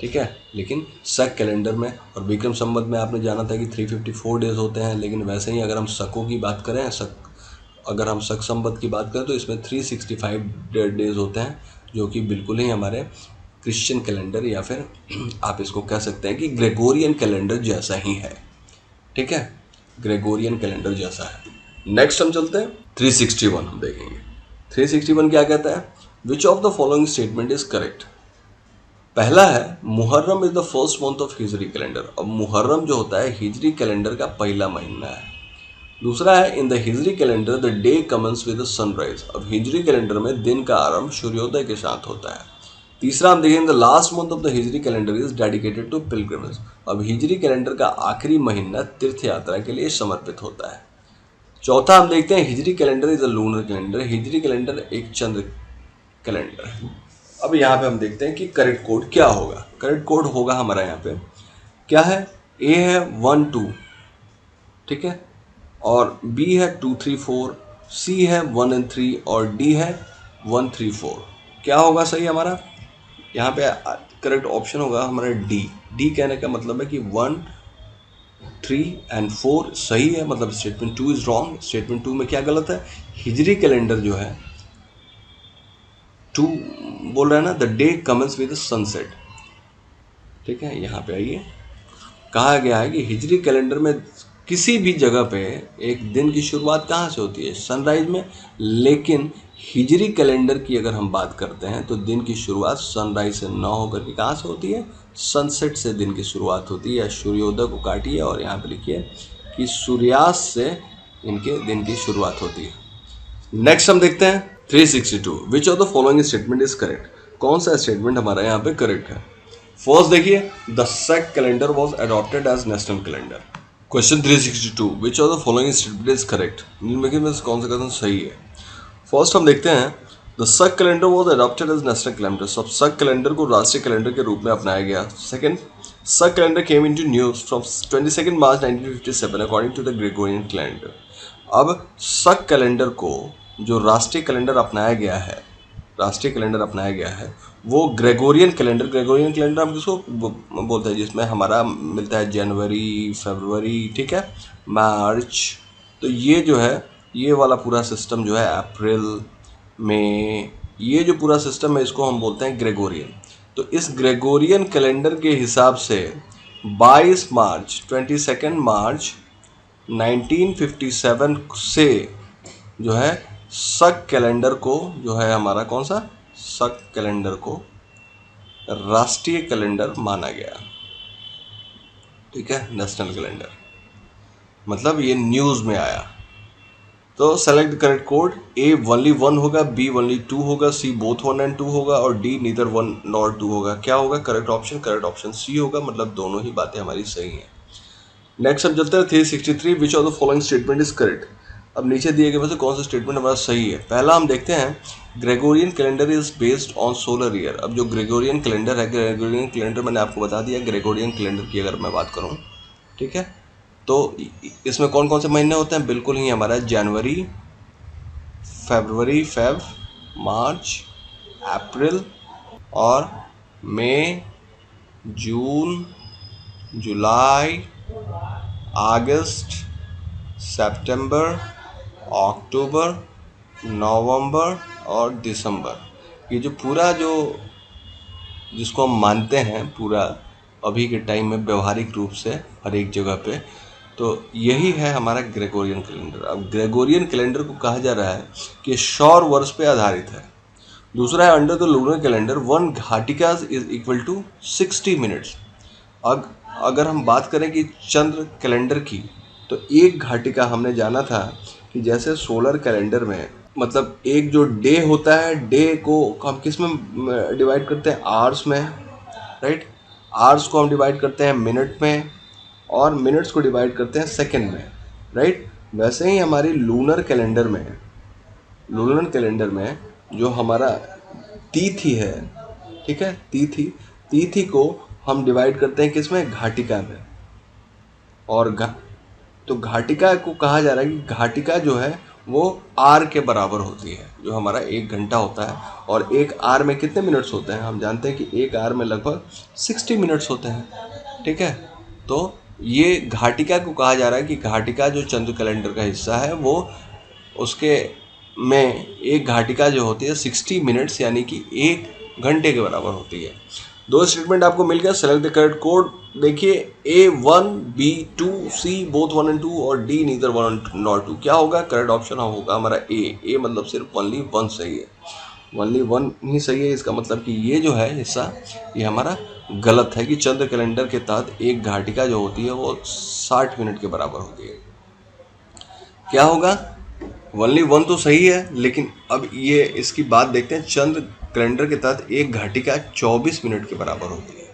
ठीक है। लेकिन शक कैलेंडर में और विक्रम संवत में आपने जाना था कि 354 डेज होते हैं, लेकिन वैसे ही अगर हम शकों की बात करें, अगर हम शक संवत की बात करें तो इसमें 365 डेज होते हैं, जो कि बिल्कुल ही हमारे क्रिश्चियन कैलेंडर या फिर आप इसको कह सकते हैं कि ग्रेगोरियन कैलेंडर जैसा ही है, ठीक है, ग्रेगोरियन कैलेंडर जैसा है। नेक्स्ट हम चलते हैं 361 हम देखेंगे। 361 क्या कहता है? Which of the following statement is correct. पहला है Muharram is the first month of Hijri calendar. अब मुहर्रम जो होता है हिजरी कैलेंडर का पहला महीना है। दूसरा है in the Hijri calendar the day commences with the sunrise. अब हिजरी कैलेंडर में दिन का आरंभ सूर्योदय के साथ होता है। तीसरा हम देखेंगे the last month of the Hijri calendar is dedicated to pilgrimage. अब हिजरी कैलेंडर का आखिरी महीना तीर्थ यात्रा के लिए समर्पित होता है। चौथा हम देखते हैं Hijri calendar is a lunar calendar. Hijri calendar एक चंद्र कैलेंडर है। अब यहाँ पे हम देखते हैं कि करेक्ट कोड क्या होगा। करेक्ट कोड होगा हमारा यहाँ पे क्या है, ए है 1 2, ठीक है, और बी है 2 3 4, सी है 1 और 3 और डी है 1 3 4। क्या होगा सही हमारा? यहाँ पे करेक्ट ऑप्शन होगा हमारा डी। डी कहने का मतलब है कि 1 3 एंड 4 सही है, मतलब स्टेटमेंट 2 इज रॉन्ग। स्टेटमेंट 2 में क्या गलत है? हिजरी कैलेंडर जो है 2 बोल रहा है ना, the day commences with sunset. ठीक है, यहाँ पे आइए, कहा गया है कि हिजरी कैलेंडर में किसी भी जगह पे एक दिन की शुरुआत कहाँ से होती है? सनराइज में। लेकिन हिजरी कैलेंडर की अगर हम बात करते हैं तो दिन की शुरुआत सनराइज से न होकर के कहाँ से होती है? सनसेट से दिन की शुरुआत होती है। या सूर्योदय को काटिए और यहाँ पे लिखिए कि सूर्यास्त से इनके दिन की शुरुआत होती है। नेक्स्ट हम देखते हैं 362, which of the following statement is correct? कौन सा स्टेटमेंट हमारा यहाँ पे करेक्ट है? फर्स्ट देखिए, the Saka calendar was adopted as national calendar. Question 362, which of the following statement is correct? निम्नलिखित में से कौन सा कथन सही है? फर्स्ट हम देखते हैं, the Saka calendar was adopted as national calendar. सब सक कैलेंडर को राष्ट्रीय कैलेंडर के रूप में अपनाया गया। Second, Saka calendar came into news from 22 March 1957 according to the Gregorian calendar. अब सक कैलेंडर को जो राष्ट्रीय कैलेंडर अपनाया गया है वो ग्रेगोरियन कैलेंडर हम किसको बोलते हैं? जिसमें हमारा मिलता है जनवरी, फरवरी, ठीक है, मार्च। तो ये जो है, ये वाला पूरा सिस्टम जो है अप्रैल, मई, ये जो पूरा सिस्टम है इसको हम बोलते हैं ग्रेगोरियन। तो इस ग्रेगोरियन कैलेंडर के हिसाब से 22 मार्च 1957 से जो है सक कैलेंडर को जो है हमारा कौन सा? सक कैलेंडर को राष्ट्रीय कैलेंडर माना गया। ठीक है, नेशनल कैलेंडर, मतलब ये न्यूज़ में आया। तो select the correct code. A only 1 होगा, बी ओनली 2 होगा, सी बोथ 1 and 2 होगा और डी नीदर 1 nor 2 होगा। क्या होगा करेक्ट ऑप्शन? सी होगा, मतलब दोनों ही बातें हमारी सही हैं। नेक्स्ट हम चलते हैं 363, विच of the following statement is correct? अब नीचे दिए गए में से कौन सा स्टेटमेंट हमारा सही है? पहला हम देखते हैं, Gregorian calendar is based on solar year. अब जो ग्रेगोरियन कैलेंडर है, ग्रेगोरियन कैलेंडर मैंने आपको बता दिया। ग्रेगोरियन कैलेंडर की अगर मैं बात करूं, ठीक है, तो इसमें कौन कौन से महीने होते हैं? बिल्कुल ही हमारा जनवरी, फरवरी, मार्च, अप्रैल और मई, जून, जुलाई, अगस्त, सितंबर, अक्टूबर, नवंबर और दिसंबर। ये जो पूरा जिसको हम मानते हैं पूरा अभी के टाइम में व्यवहारिक रूप से हर एक जगह पे, तो यही है हमारा ग्रेगोरियन कैलेंडर। अब ग्रेगोरियन कैलेंडर को कहा जा रहा है कि सौर वर्ष पे आधारित है। दूसरा है under the lunar calendar 1 ghatikas is equal to 60 minutes. अगर हम बात करें कि चंद्र कैलेंडर की, तो एक घाटिका हमने जाना था कि जैसे सोलर कैलेंडर में मतलब एक जो डे होता है, डे को हम किस में डिवाइड करते हैं? आवर्स में, राइट। आवर्स को हम डिवाइड करते हैं मिनट में और मिनट्स को डिवाइड करते हैं सेकंड में, राइट। वैसे ही हमारी लूनर कैलेंडर में जो हमारा तिथि है, ठीक है, तिथि को हम डिवाइड करते हैं किस में? घाटिका में। और तो घाटिका को कहा जा रहा है कि घाटिका जो है वो आर के बराबर होती है, जो हमारा 1 घंटा होता है। और एक आर में कितने मिनट्स होते हैं? हम जानते हैं कि एक आर में लगभग 60 मिनट्स होते हैं, ठीक है। तो ये घाटिका को कहा जा रहा है कि घाटिका जो चंद्र कैलेंडर का हिस्सा है वो उसके में एक घाटिका जो होती है 60 मिनट्स यानी कि 1 घंटे के बराबर होती है। 2 स्टेटमेंट आपको मिल गया। Select the correct code. देखिए A1, B2, C both 1 and 2 और D नीदर 1 nor 2। क्या होगा करेक्ट ऑप्शन? होगा हमारा A मतलब सिर्फ ओनली 1 सही है, ओनली 1 ही सही है। इसका मतलब कि ये जो है हिस्सा ये हमारा गलत है कि चंद्र कैलेंडर के तहत एक घाटिका जो होती है वो 60 मिनट के बराबर होती है। क्या होगा? ओनली 1 तो सही है, लेकिन अब ये इसकी बात देखते हैं। चंद्र कैलेंडर के तहत एक घाटिका 24 मिनट के बराबर होती है।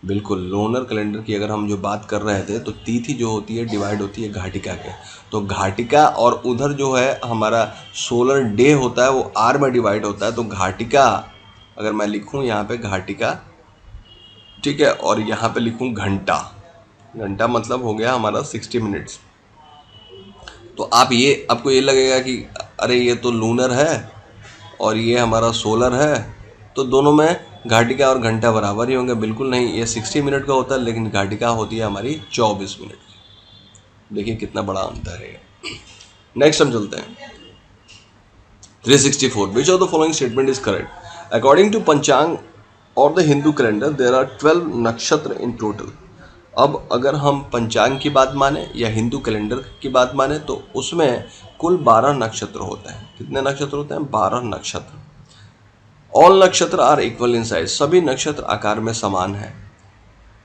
बिल्कुल, लोनर कैलेंडर की अगर हम जो बात कर रहे थे तो तिथि जो होती है डिवाइड होती है घाटिका के। तो घाटिका और उधर जो है हमारा सोलर डे होता है वो आर में डिवाइड होता है। तो घाटिका अगर मैं लिखूं यहाँ पे घाटिका, ठीक है, और यहाँ पे लिखूं घंटा, घंटा मतलब हो गया हमारा 60 मिनट्स। तो आपको ये लगेगा कि अरे ये तो लूनर है और ये हमारा सोलर है, तो दोनों में घाटिका और घंटा बराबर ही होंगे। बिल्कुल नहीं, ये 60 मिनट का होता है लेकिन घाटिका होती है हमारी 24 मिनट की। देखिए कितना बड़ा अंतर है। नेक्स्ट हम चलते हैं 364. Which of the following statement is correct? According to Panchang or the Hindu calendar, there are 12 नक्षत्र in total. अब अगर हम पंचांग की बात माने या हिंदू कैलेंडर की बात माने तो उसमें कुल 12 नक्षत्र होते हैं। कितने नक्षत्र होते हैं? 12 नक्षत्र। ऑल नक्षत्र आर इक्वल इन साइज, सभी नक्षत्र आकार में समान है।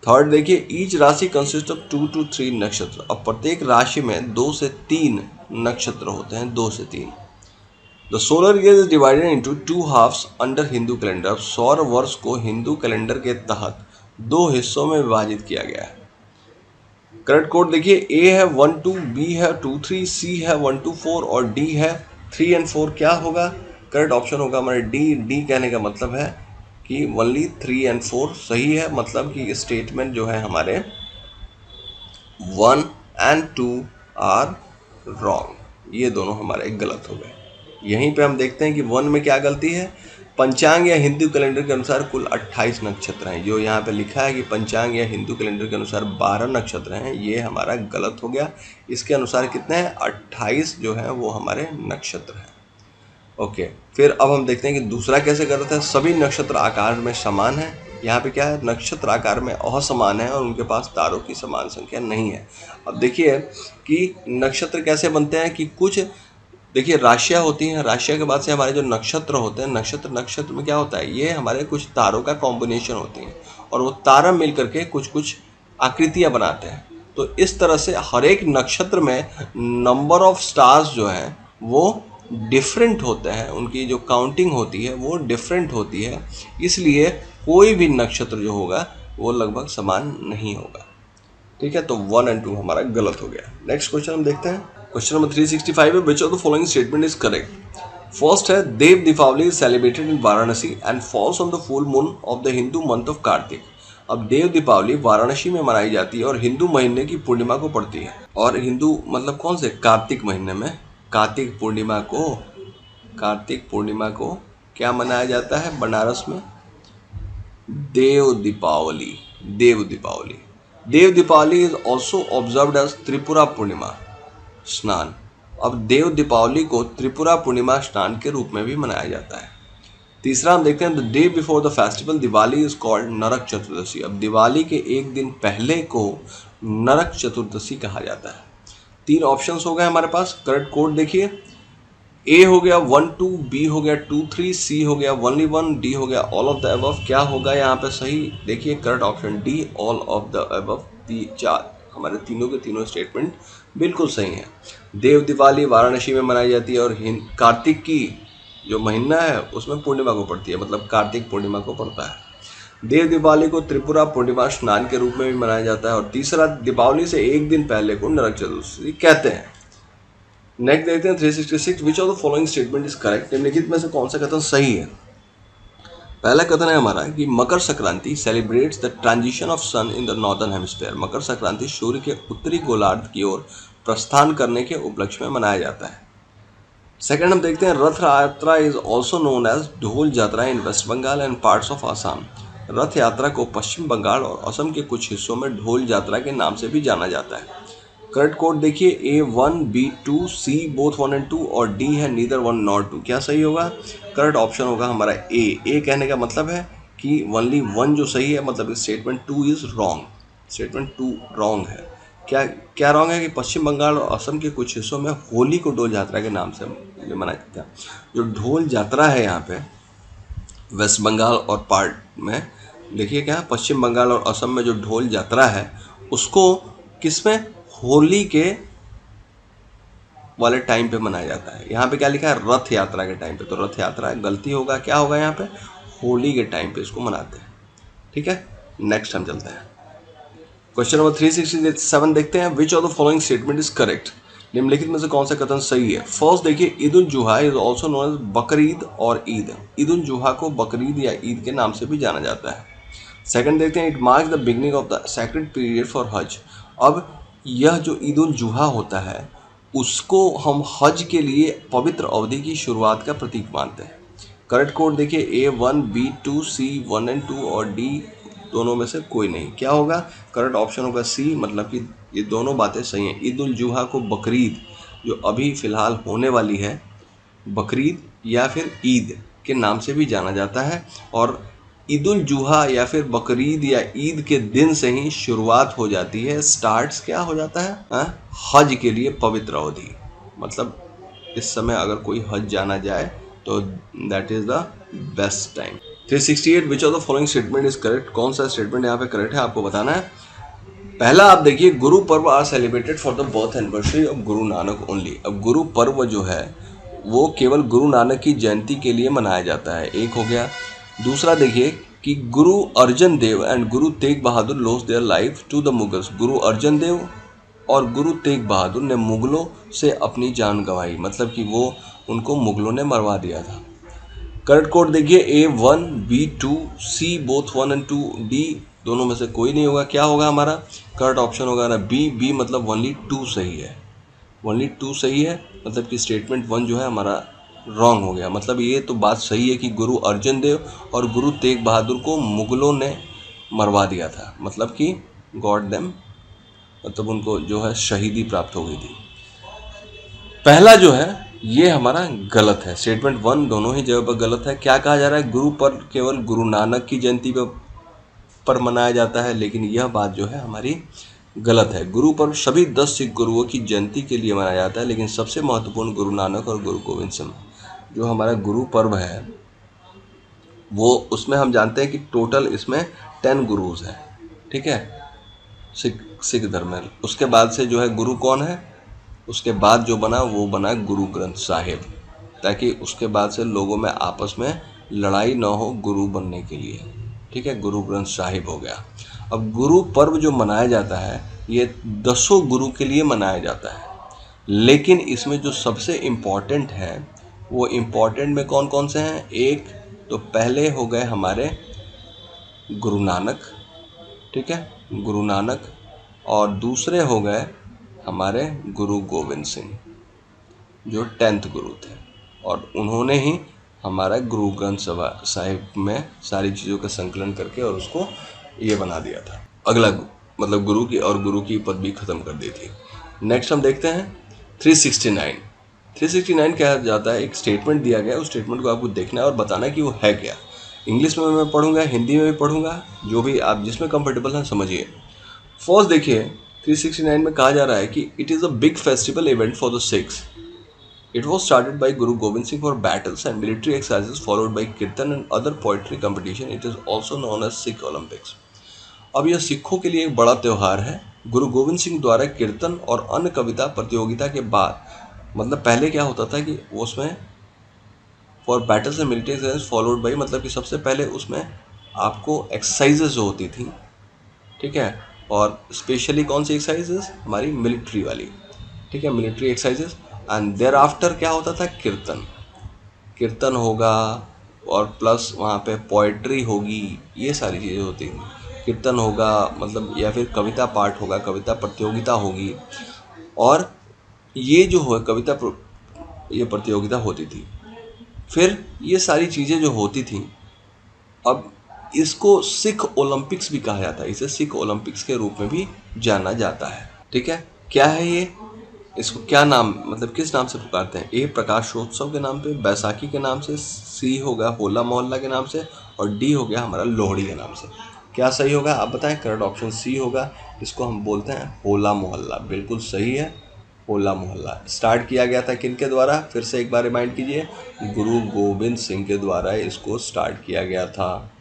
थर्ड देखिए, ईच राशि कंसिस्ट ऑफ 2 to 3 नक्षत्र, अब प्रत्येक राशि में 2 से 3 नक्षत्र होते हैं, 2 से 3। The solar year is divided into 2 halfs under Hindu calendar, सौर वर्ष को हिंदू कैलेंडर के तहत 2 हिस्सों में विभाजित किया गया है। करेक्ट कोड देखिए, ए है 1 2, बी है 2 3, सी है 1 2 4 और डी है 3 and 4। क्या होगा? करेक्ट ऑप्शन होगा हमारे डी। डी कहने का मतलब है कि ओनली 3 and 4 सही है, मतलब कि स्टेटमेंट जो है हमारे 1 and 2 आर रॉन्ग, ये दोनों हमारे गलत हो गए। यहीं पे हम देखते हैं कि 1 में क्या गलती है, पंचांग या हिंदू कैलेंडर के अनुसार कुल 28 नक्षत्र हैं। जो यहाँ पे लिखा है कि पंचांग या हिंदू कैलेंडर के अनुसार 12 नक्षत्र हैं, ये हमारा गलत हो गया। इसके अनुसार कितने हैं? 28 जो है वो हमारे नक्षत्र हैं। ओके, फिर अब हम देखते हैं कि दूसरा कैसे गलत है। सभी नक्षत्र आकार में समान है। यहाँ पे क्या है? नक्षत्र आकार में असमान है और उनके पास तारों की समान संख्या नहीं है। अब देखिए कि नक्षत्र कैसे बनते हैं कि कुछ देखिए राशियाँ होती हैं, राशियाँ के बाद से हमारे जो नक्षत्र होते हैं, नक्षत्र में क्या होता है, ये हमारे कुछ तारों का कॉम्बिनेशन होती हैं और वो तारा मिल करके कुछ कुछ आकृतियाँ बनाते हैं। तो इस तरह से हर एक नक्षत्र में नंबर ऑफ स्टार्स जो हैं वो डिफरेंट होते हैं, उनकी जो काउंटिंग होती है वो डिफरेंट होती है, इसलिए कोई भी नक्षत्र जो होगा वो लगभग समान नहीं होगा। ठीक है, तो 1 and 2 हमारा गलत हो गया। नेक्स्ट क्वेश्चन हम देखते हैं, क्वेश्चन नंबर 365 है, which of the following statement is correct. First है, Dev Deepawali is celebrated in Varanasi and falls on the full moon of the Hindu month of Kartik. अब देव दीपावली वाराणसी में मनाई जाती है और हिंदू महीने की पूर्णिमा को पड़ती है। और हिंदू मतलब कौन से? कार्तिक महीने में, कार्तिक पूर्णिमा को क्या मनाया जाता है बनारस में? Dev Deepawali. Dev Deepawali is also observed as Tripura Purnima Snan. अब देव दीपावली को त्रिपुरा पूर्णिमा स्नान के रूप में भी मनाया जाता है। तीसरा हम देखते हैं, the day before the festival Diwali is called Narak Chaturdashi. अब दिवाली के एक दिन पहले को नरक चतुर्दशी कहा जाता है। 3 ऑप्शंस हो गए हमारे पास। करेक्ट कोड देखिए, ए हो गया 1 2, बी हो गया 2 3, सी हो गया ओनली 1, डी हो गया ऑल ऑफ द अबव। क्या होगा यहाँ पे सही? देखिए correct option D, all of the above. 4 हमारे तीनों के तीनों स्टेटमेंट बिल्कुल सही है। देव दिवाली वाराणसी में मनाई जाती है और कार्तिक की जो महीना है उसमें पूर्णिमा को पड़ती है, मतलब कार्तिक पूर्णिमा को पड़ता है। देव दिवाली को त्रिपुरा पूर्णिमा स्नान के रूप में भी मनाया जाता है। और तीसरा, दीपावली से एक दिन पहले को नरक चतुर्दशी कहते हैं। नेक्स्ट देखते हैं 366, विच of the following statement is correct. निम्नलिखित में से कौन सा कथन सही है? पहला कथन है हमारा कि Makar Sankranti celebrates the transition of sun in the northern hemisphere. Makar Sankranti सूर्य के उत्तरी गोलार्ध की ओर प्रस्थान करने के उपलक्ष्य में मनाया जाता है। सेकंड हम देखते हैं, रथ यात्रा is also known as Dhol Yatra in West Bengal and parts of Assam. Rath Yatra को पश्चिम बंगाल और असम के कुछ हिस्सों में ढोल यात्रा के नाम से भी जाना जाता है। करेक्ट कोड देखिए, A1, B2, C both 1 and 2 और D है नीदर 1 nor 2। क्या सही होगा? करेक्ट ऑप्शन होगा हमारा A। A कहने का मतलब है कि ओनली 1 जो सही है, मतलब statement 2 is wrong. Statement 2 wrong है। क्या रॉन्ग है कि पश्चिम बंगाल और असम के कुछ हिस्सों में होली को ढोल यात्रा के नाम से मनाया जाता है। जो ढोल यात्रा है यहाँ पे वेस्ट बंगाल और पार्ट में देखिए क्या, पश्चिम बंगाल और असम में जो ढोल यात्रा है उसको किसमें? होली के वाले टाइम पे मनाया जाता है। यहाँ पे क्या लिखा है? रथ यात्रा के टाइम पे। तो रथ यात्रा गलती होगा, क्या होगा यहाँ पे? होली के टाइम पे इसको मनाते हैं। ठीक है, नेक्स्ट हम चलते हैं, क्वेश्चन नंबर 367 देखते हैं, which of the following statement is correct. निम्नलिखित में से कौन सा कथन सही है? फर्स्ट देखिए, Eid ul Zuha is also known as Bakrid और ईद। ईद उल जुहा को बकरीद या ईद के नाम से भी जाना जाता है। सेकंड देखते हैं, it marks the beginning of the sacred period for हज। अब यह जो ईद उल जुहा होता है उसको हम हज के लिए पवित्र अवधि की शुरुआत का प्रतीक मानते हैं। करेक्ट कोड देखिए, A1, B2, C 1 and 2 और D दोनों में से कोई नहीं। क्या होगा? करेक्ट ऑप्शन होगा C, मतलब कि ये दोनों बातें सही हैं। ईद उल जुहा को बकरीद जो अभी फ़िलहाल होने वाली है, बकरीद या फिर ईद के नाम से भी जाना जाता है। और ईद उल जुहा या फिर बकरीद या ईद के दिन से ही शुरुआत हो जाती है, स्टार्ट्स क्या हो जाता है, हज के लिए पवित्र अवधि। मतलब इस समय अगर कोई हज जाना जाए तो that is the best time. 368 which of the following statement is correct. कौन सा स्टेटमेंट यहाँ पे करेक्ट है आपको बताना है। पहला आप देखिए, Guru Parv are celebrated for the birth anniversary of Guru Nanak only. अब गुरु पर्व जो है वो केवल गुरु नानक की जयंती के लिए मनाया जाता है, एक हो गया। दूसरा देखिए कि गुरु Arjan Dev and Guru Tegh Bahadur lost their life to the Mughals. Guru Arjan देव और गुरु तेग बहादुर ने मुगलों से अपनी जान गंवाई, मतलब कि वो उनको मुगलों ने मरवा दिया था। करेक्ट कोड देखिए A1, B2, C both 1 and 2, D दोनों में से कोई नहीं होगा। क्या होगा हमारा करेक्ट ऑप्शन होगा ना B मतलब ओनली 2 सही है, ओनली 2 सही है। मतलब कि स्टेटमेंट 1 जो है हमारा रॉन्ग हो गया। मतलब ये तो बात सही है कि गुरु अर्जन देव और गुरु तेग बहादुर को मुगलों ने मरवा दिया था, मतलब कि गॉड देम, मतलब उनको जो है शहीदी प्राप्त हो गई थी। पहला जो है ये हमारा गलत है, स्टेटमेंट 1 दोनों ही जगह पर गलत है। क्या कहा जा रहा है, गुरु पर्व केवल गुरु नानक की जयंती पर मनाया जाता है, लेकिन यह बात जो है हमारी गलत है। गुरु पर्व सभी 10 सिख गुरुओं की जयंती के लिए मनाया जाता है, लेकिन सबसे महत्वपूर्ण गुरु नानक और गुरु गोविंद सिंह जो हमारा गुरु पर्व है वो, उसमें हम जानते हैं कि टोटल इसमें 10 गुरुज हैं, ठीक है, सिख धर्म में। उसके बाद से जो है गुरु कौन है, उसके बाद जो बना वो बना गुरु ग्रंथ साहिब, ताकि उसके बाद से लोगों में आपस में लड़ाई ना हो गुरु बनने के लिए, ठीक है, गुरु ग्रंथ साहिब हो गया। अब गुरु पर्व जो मनाया जाता है ये 10 गुरु के लिए मनाया जाता है, लेकिन इसमें जो सबसे इम्पॉर्टेंट है वो इम्पॉर्टेंट में कौन कौन से हैं। एक तो पहले हो गए हमारे गुरु नानक, ठीक है, गुरु नानक, और दूसरे हो गए हमारे गुरु गोविंद सिंह जो 10th गुरु थे, और उन्होंने ही हमारा गुरु ग्रंथ साहिब में सारी चीज़ों का संकलन करके और उसको ये बना दिया था, अगला मतलब गुरु की, और गुरु की पदवी ख़त्म कर दी थी। नेक्स्ट हम देखते हैं 369 क्या जाता है, एक स्टेटमेंट दिया गया है, उस स्टेटमेंट को आपको देखना है और बताना है कि वो है क्या। इंग्लिश में मैं पढ़ूंगा, हिंदी में भी पढ़ूंगा, जो भी आप जिसमें कंफर्टेबल हैं समझिए। फर्स्ट देखिए 369 में कहा जा रहा है कि it is a big festival event for the Sikhs. It was started by Guru Gobind Singh for battles and military exercises followed by kirtan and other poetry competition. It is also known as Sikh Olympics. अब यह सिखों के लिए एक बड़ा त्यौहार है। गुरु गोविंद सिंह द्वारा कीर्तन और अन्य कविता प्रतियोगिता के बाद, मतलब पहले क्या होता था कि उसमें for battles and military exercise followed by, मतलब कि सबसे पहले उसमें आपको एक्सरसाइजेज जो होती थी, ठीक है, और स्पेशली कौन सी एक्सरसाइजेज, हमारी मिलिट्री वाली, ठीक है, military exercises. And thereafter क्या होता था, कीर्तन होगा और प्लस वहाँ पे पोइट्री होगी, ये सारी चीज़ें होती हैं। कीर्तन होगा मतलब, या फिर कविता पाठ होगा, कविता प्रतियोगिता होगी, और ये जो है कविता ये प्रतियोगिता होती थी। फिर ये सारी चीज़ें जो होती थी, अब इसको सिख ओलंपिक्स भी कहा जाता है, इसे सिख ओलंपिक्स के रूप में भी जाना जाता है, ठीक है। क्या है ये, इसको क्या नाम, मतलब किस नाम से पुकारते हैं। ए प्रकाशोत्सव के नाम पे, बैसाखी के नाम से, सी होगा होला मोहल्ला के नाम से, और डी हो गया हमारा लोहड़ी के नाम से। क्या सही होगा आप बताएं। करेक्ट ऑप्शन सी होगा, इसको हम बोलते हैं होला मोहल्ला, बिल्कुल सही है, होला मोहल्ला। स्टार्ट किया गया था किन के द्वारा, फिर से एक बार रिमाइंड कीजिए, गुरु गोविंद सिंह के द्वारा इसको स्टार्ट किया गया था।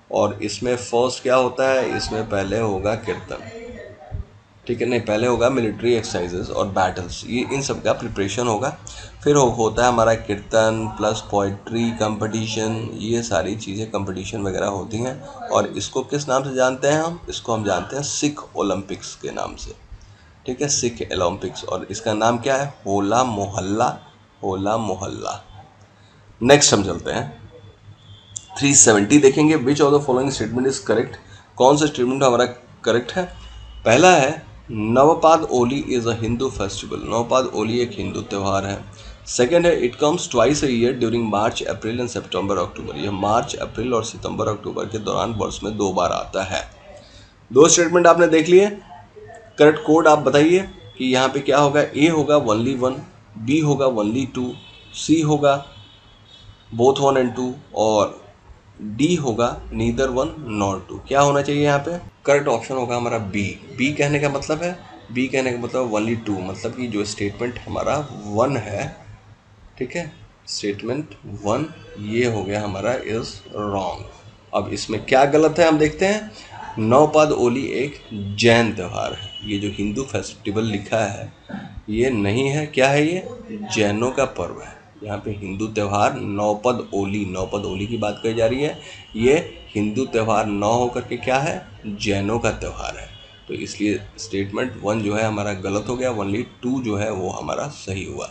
और इसमें फर्स्ट क्या होता है, इसमें पहले होगा कीर्तन, ठीक है, नहीं पहले होगा मिलिट्री एक्सरसाइजेस और बैटल्स, ये इन सब का प्रिपरेशन होगा। फिर होता है हमारा कीर्तन प्लस पोइट्री कंपटीशन, ये सारी चीज़ें कंपटीशन वगैरह होती हैं। और इसको किस नाम से जानते हैं हम, इसको हम जानते हैं सिख ओलंपिक्स के नाम से, ठीक है, सिख ओलंपिक्स। और इसका नाम क्या है, होला मोहल्ला, होला मोहल्ला। नेक्स्ट हम चलते हैं 370 देखेंगे। Which of the following statement is correct. कौन सा स्टेटमेंट हमारा करेक्ट है। पहला है Navpad Oli is a Hindu festival, Navpad Oli एक हिंदू त्यौहार है। सेकेंड है it comes twice a year during March April and September October, यह मार्च अप्रैल और सितंबर अक्टूबर के दौरान वर्ष में 2 बार आता है। 2 स्टेटमेंट आपने देख लिए। करेक्ट कोड आप बताइए कि यहाँ पे क्या होगा। ए होगा ओनली 1, बी होगा ओनली 2, सी होगा बोथ 1 and 2 और डी होगा नीदर 1 nor 2। क्या होना चाहिए यहाँ पे? करेक्ट ऑप्शन होगा हमारा बी। बी कहने का मतलब है, बी कहने का मतलब ओनली 2, मतलब कि जो स्टेटमेंट हमारा 1 है, ठीक है, स्टेटमेंट 1 ये हो गया हमारा इज रॉन्ग। अब इसमें क्या गलत है हम देखते हैं। नौपद ओली एक जैन त्यौहार है। ये जो हिंदू फेस्टिवल लिखा है ये नहीं है, क्या है ये? जैनों का पर्व है। यहाँ पे हिंदू त्यौहार नौपद ओली की बात करी जा रही है। ये हिंदू त्यौहार नौ होकर के क्या है? जैनों का त्यौहार है। तो इसलिए स्टेटमेंट 1 जो है हमारा गलत हो गया, ओनली 2 जो है वो हमारा सही हुआ।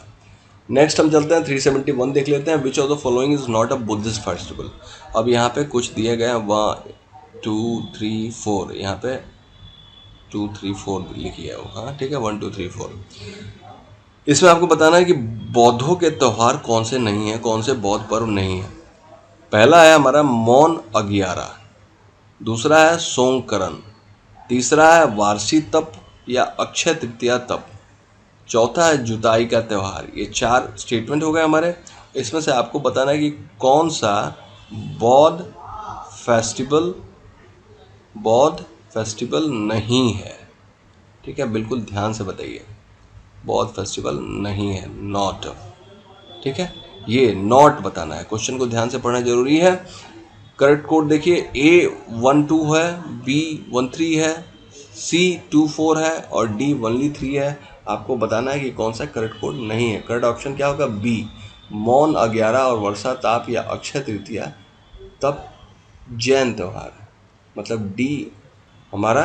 नेक्स्ट हम चलते हैं 371 देख लेते हैं। Which of the following is not a Buddhist festival. अब यहाँ पे कुछ दिए गए हैं 1 2 3 4, यहाँ पे 2 3 4 लिखी है वो, हाँ ठीक है 1 2 3 4। इसमें आपको बताना है कि बौद्धों के त्यौहार कौन से नहीं है, कौन से बौद्ध पर्व नहीं है। पहला है हमारा मौन अगियारा, दूसरा है सोंगकरन, तीसरा है वार्षी तप या अक्षय तृतीया तप, चौथा है जुताई का त्यौहार। ये 4 स्टेटमेंट हो गए हमारे। इसमें से आपको बताना है कि कौन सा बौद्ध फेस्टिवल नहीं है, ठीक है, बिल्कुल ध्यान से बताइए। बौद्ध फेस्टिवल नहीं है, नॉट, ठीक है, ये नॉट बताना है। क्वेश्चन को ध्यान से पढ़ना जरूरी है। करेक्ट कोड देखिए, A 1 2 है, B 1 3 है, C 2 4 है और D ओनली 3 है। आपको बताना है कि कौन सा करेक्ट कोड नहीं है। करेक्ट ऑप्शन क्या होगा? B, मौन अगियारा और वर्षा ताप या अक्षय तृतीया तब जैन त्यौहार, मतलब D हमारा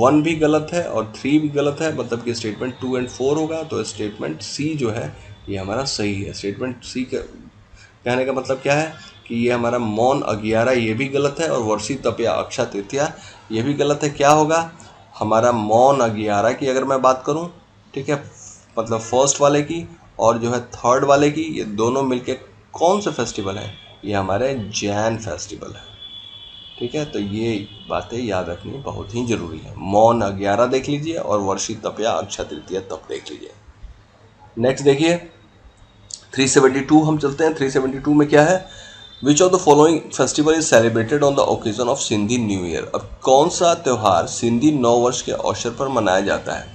1 भी गलत है और 3 भी गलत है, मतलब कि स्टेटमेंट 2 and 4 होगा। तो स्टेटमेंट C जो है ये हमारा सही है। स्टेटमेंट C का कहने का मतलब क्या है कि ये हमारा मौन अगियारा ये भी गलत है और वर्षी तप या अक्षय तृतीया ये भी गलत है। क्या होगा हमारा? मौन अगियारा की अगर मैं बात करूं, ठीक है, मतलब फर्स्ट वाले की और जो है थर्ड वाले की, ये दोनों मिलके कौन से फेस्टिवल हैं? ये हमारे जैन फेस्टिवल है, ठीक है। तो ये बातें याद रखनी बहुत ही जरूरी है। मौन अगियारा देख लीजिए और वर्षी तप या अक्षय तृतीया तप देख लीजिए। नेक्स्ट देखिए 372 हम चलते हैं। 372 में क्या है? Which of the following festival is celebrated on the occasion of Sindhi new year. अब कौन सा त्यौहार सिंधी नौ वर्ष के अवसर पर मनाया जाता है?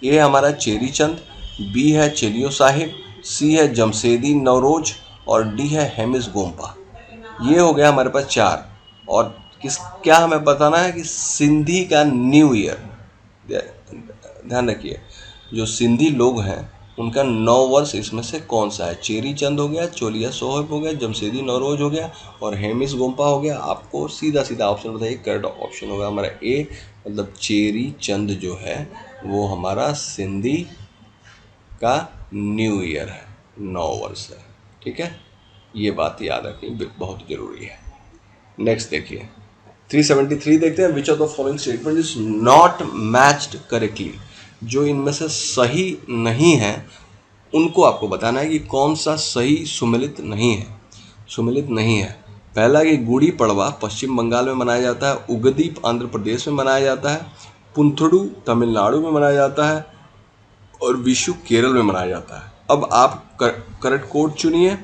ए हमारा चेरी चंद, बी है चेलियो साहिब, सी है जमशेदी नवरोज और डी है हेमिस गोम्पा। ये हो गया हमारे पास 4। और क्या हमें बताना है कि सिंधी का न्यू ईयर, ध्यान रखिए, जो सिंधी लोग हैं उनका 9 वर्ष इसमें से कौन सा है? चेरी चंद हो गया, चोलिया सोहब हो गया, जमशेदी नवरोज हो गया और हेमिस गोम्पा हो गया। आपको सीधा सीधा ऑप्शन बताइए। करेक्ट ऑप्शन होगा हमारा ए, मतलब चेरी चंद जो है वो हमारा सिंधी का न्यू ईयर है, 9 वर्ष है, ठीक है। ये बात याद रखनी बहुत जरूरी है। नेक्स्ट देखिए 373 देखते हैं। Which of the following statement is not matched correctly. जो इनमें से सही नहीं है उनको आपको बताना है कि कौन सा सही सुमेलित नहीं है। पहला कि गुड़ी पड़वा पश्चिम बंगाल में मनाया जाता है, उगदी आंध्र प्रदेश में मनाया जाता है, पुंथडू तमिलनाडु में मनाया जाता है और विशु केरल में मनाया जाता है। अब आप करेक्ट कोड चुनिए।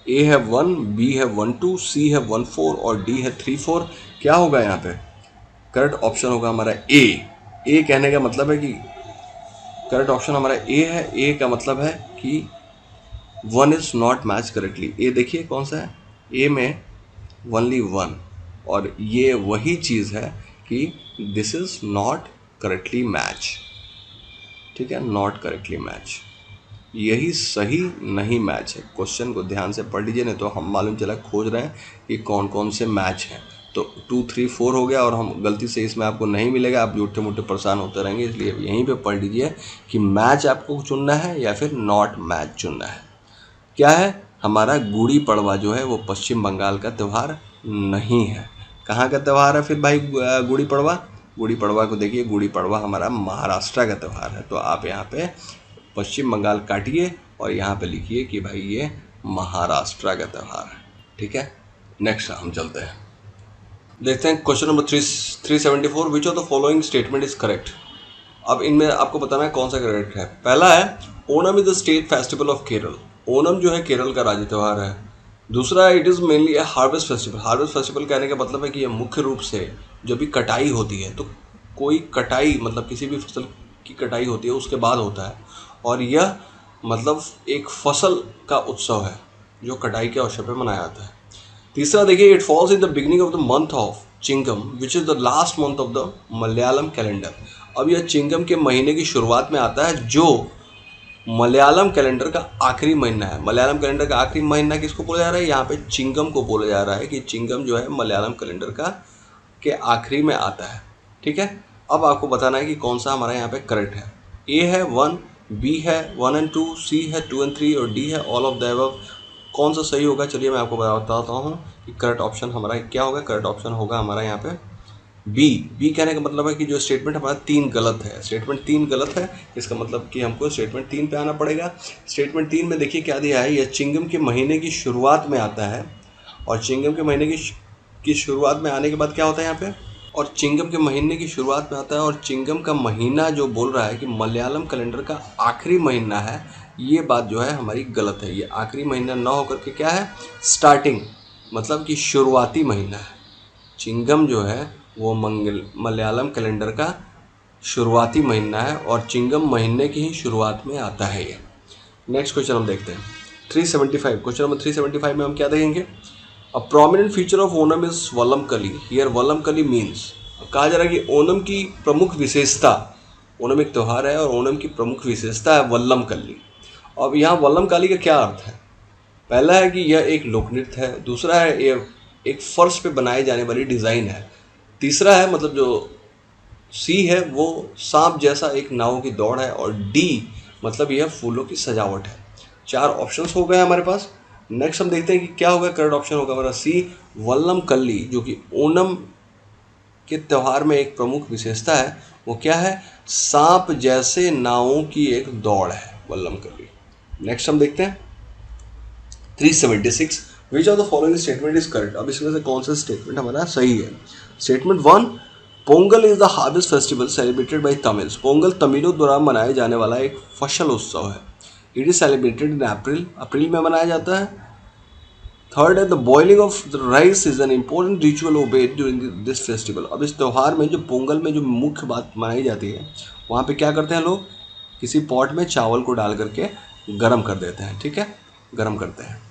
ए है 1, बी है 1 2, सी है 1 4 और डी है 3 4। क्या होगा यहाँ पे? करेक्ट ऑप्शन होगा हमारा ए। ए कहने का मतलब है कि करेक्ट ऑप्शन हमारा ए है। ए का मतलब है कि 1 इज नॉट मैच करेक्टली। ए देखिए कौन सा है? ए में ओनली 1 और ये वही चीज़ है कि this is not correctly match, ठीक है, नॉट करेक्टली मैच, यही सही नहीं मैच है। क्वेश्चन को ध्यान से पढ़ लीजिए, नहीं तो हम मालूम चला खोज रहे हैं कि कौन कौन से मैच हैं। तो 2 3 4 हो गया और हम गलती से इसमें आपको नहीं मिलेगा, आप झूठे मूठे परेशान होते रहेंगे। इसलिए यहीं पे पढ़ लीजिए कि मैच आपको चुनना है या फिर नॉट मैच चुनना है। क्या है हमारा? गुड़ी पड़वा जो है वो पश्चिम बंगाल का त्यौहार नहीं है। कहाँ का त्यौहार है फिर भाई गुड़ी पड़वा? गुड़ी पड़वा को देखिए, गुड़ी पड़वा हमारा महाराष्ट्र का त्यौहार है। तो आप यहाँ पे पश्चिम बंगाल काटिए और यहाँ पे लिखिए कि भाई ये महाराष्ट्र का त्यौहार है, ठीक है। नेक्स्ट हम चलते हैं, देखते हैं question number 374। Which of the following statement is correct. अब इनमें आपको बताना है कौन सा करेक्ट है। पहला है Onam is the state festival of Kerala. Onam जो है केरल का राज्य त्यौहार है। दूसरा है it is mainly A harvest festival. Harvest festival कहने का मतलब है कि यह मुख्य रूप से जब भी कटाई होती है, तो कोई कटाई मतलब किसी भी फसल की कटाई होती है उसके बाद होता है, और यह मतलब एक फसल का उत्सव है जो कटाई के अवसर पर मनाया जाता है। तीसरा देखिए, it falls in the beginning of the month of Chingam which is the last month of the Malayalam calendar. अब यह चिंगम के महीने की शुरुआत में आता है जो मलयालम कैलेंडर का आखिरी महीना है। मलयालम कैलेंडर का आखिरी महीना किसको बोला जा रहा है? यहाँ पे चिंगम को बोला जा रहा है कि चिंगम जो है मलयालम कैलेंडर का के आखिरी में आता है। ठीक है, अब आपको बताना है कि कौन सा हमारा यहाँ पे करेक्ट है। ए है 1, बी है 1 and 2, सी है 2 and 3 और डी है ऑल ऑफ द अबव। कौन सा सही होगा? चलिए मैं आपको बताता हूँ कि करेक्ट ऑप्शन हमारा क्या होगा। करेक्ट ऑप्शन होगा हमारा यहाँ पे बी कहने का मतलब है कि जो स्टेटमेंट हमारा 3 गलत है। स्टेटमेंट 3 गलत है, इसका मतलब कि हमको स्टेटमेंट 3 पे आना पड़ेगा। स्टेटमेंट 3 में देखिए क्या दिया है, यह चिंगम के महीने की शुरुआत में आता है, और चिंगम के महीने की शुरुआत में आने के बाद क्या होता है यहाँ पे, और चिंगम के महीने की शुरुआत में आता है, और चिंगम का महीना जो बोल रहा है कि मलयालम कैलेंडर का आखिरी महीना है, ये बात जो है हमारी गलत है। ये आखिरी महीना ना होकर के क्या है, स्टार्टिंग मतलब कि शुरुआती महीना है। चिंगम जो है वो मलयालम कैलेंडर का शुरुआती महीना है, और चिंगम महीने की ही शुरुआत में आता है ये। नेक्स्ट क्वेश्चन हम देखते हैं 375। क्वेश्चन नंबर 375 में हम क्या देखेंगे, a prominent feature of Onam is Vallabh कली। हियर वल्लम कली मीन्स, कहा जा रहा है कि ओणम की प्रमुख विशेषता, ओणम एक त्यौहार है और ओणम की प्रमुख विशेषता है वल्लम कली। अब यहाँ वल्लम कली का क्या अर्थ है? पहला है कि यह एक लोक नृत्य है। दूसरा है यह एक फर्श पे बनाई जाने वाली डिज़ाइन है। तीसरा है मतलब जो सी है वो सांप जैसा एक नाव की दौड़ है, और डी मतलब यह फूलों की सजावट है। 4 ऑप्शंस हो गए हमारे पास। नेक्स्ट हम देखते हैं कि क्या होगा। करेक्ट ऑप्शन होगा हमारा सी वल्लम कल्ली, जो कि ओणम के त्यौहार में एक प्रमुख विशेषता है। वो क्या है, सांप जैसे नावों की एक दौड़ है वल्लम कल्ली। नेक्स्ट हम देखते हैं 376, which of the following statement is correct. अब इसमें से कौन सा स्टेटमेंट हमारा सही है? Statement 1, Pongal is the harvest festival celebrated by Tamils. Pongal तमिलों द्वारा मनाया जाने वाला एक फसल उत्सव है। It is celebrated in April, अप्रैल में मनाया जाता है। थर्ड है the boiling of the rice is an important ritual observed during this festival. अब इस त्यौहार में जो पोंगल में जो मुख्य बात मनाई जाती है, वहाँ पे क्या करते हैं लोग, किसी पॉट में चावल को डाल करके गर्म कर देते हैं। ठीक है, गर्म करते हैं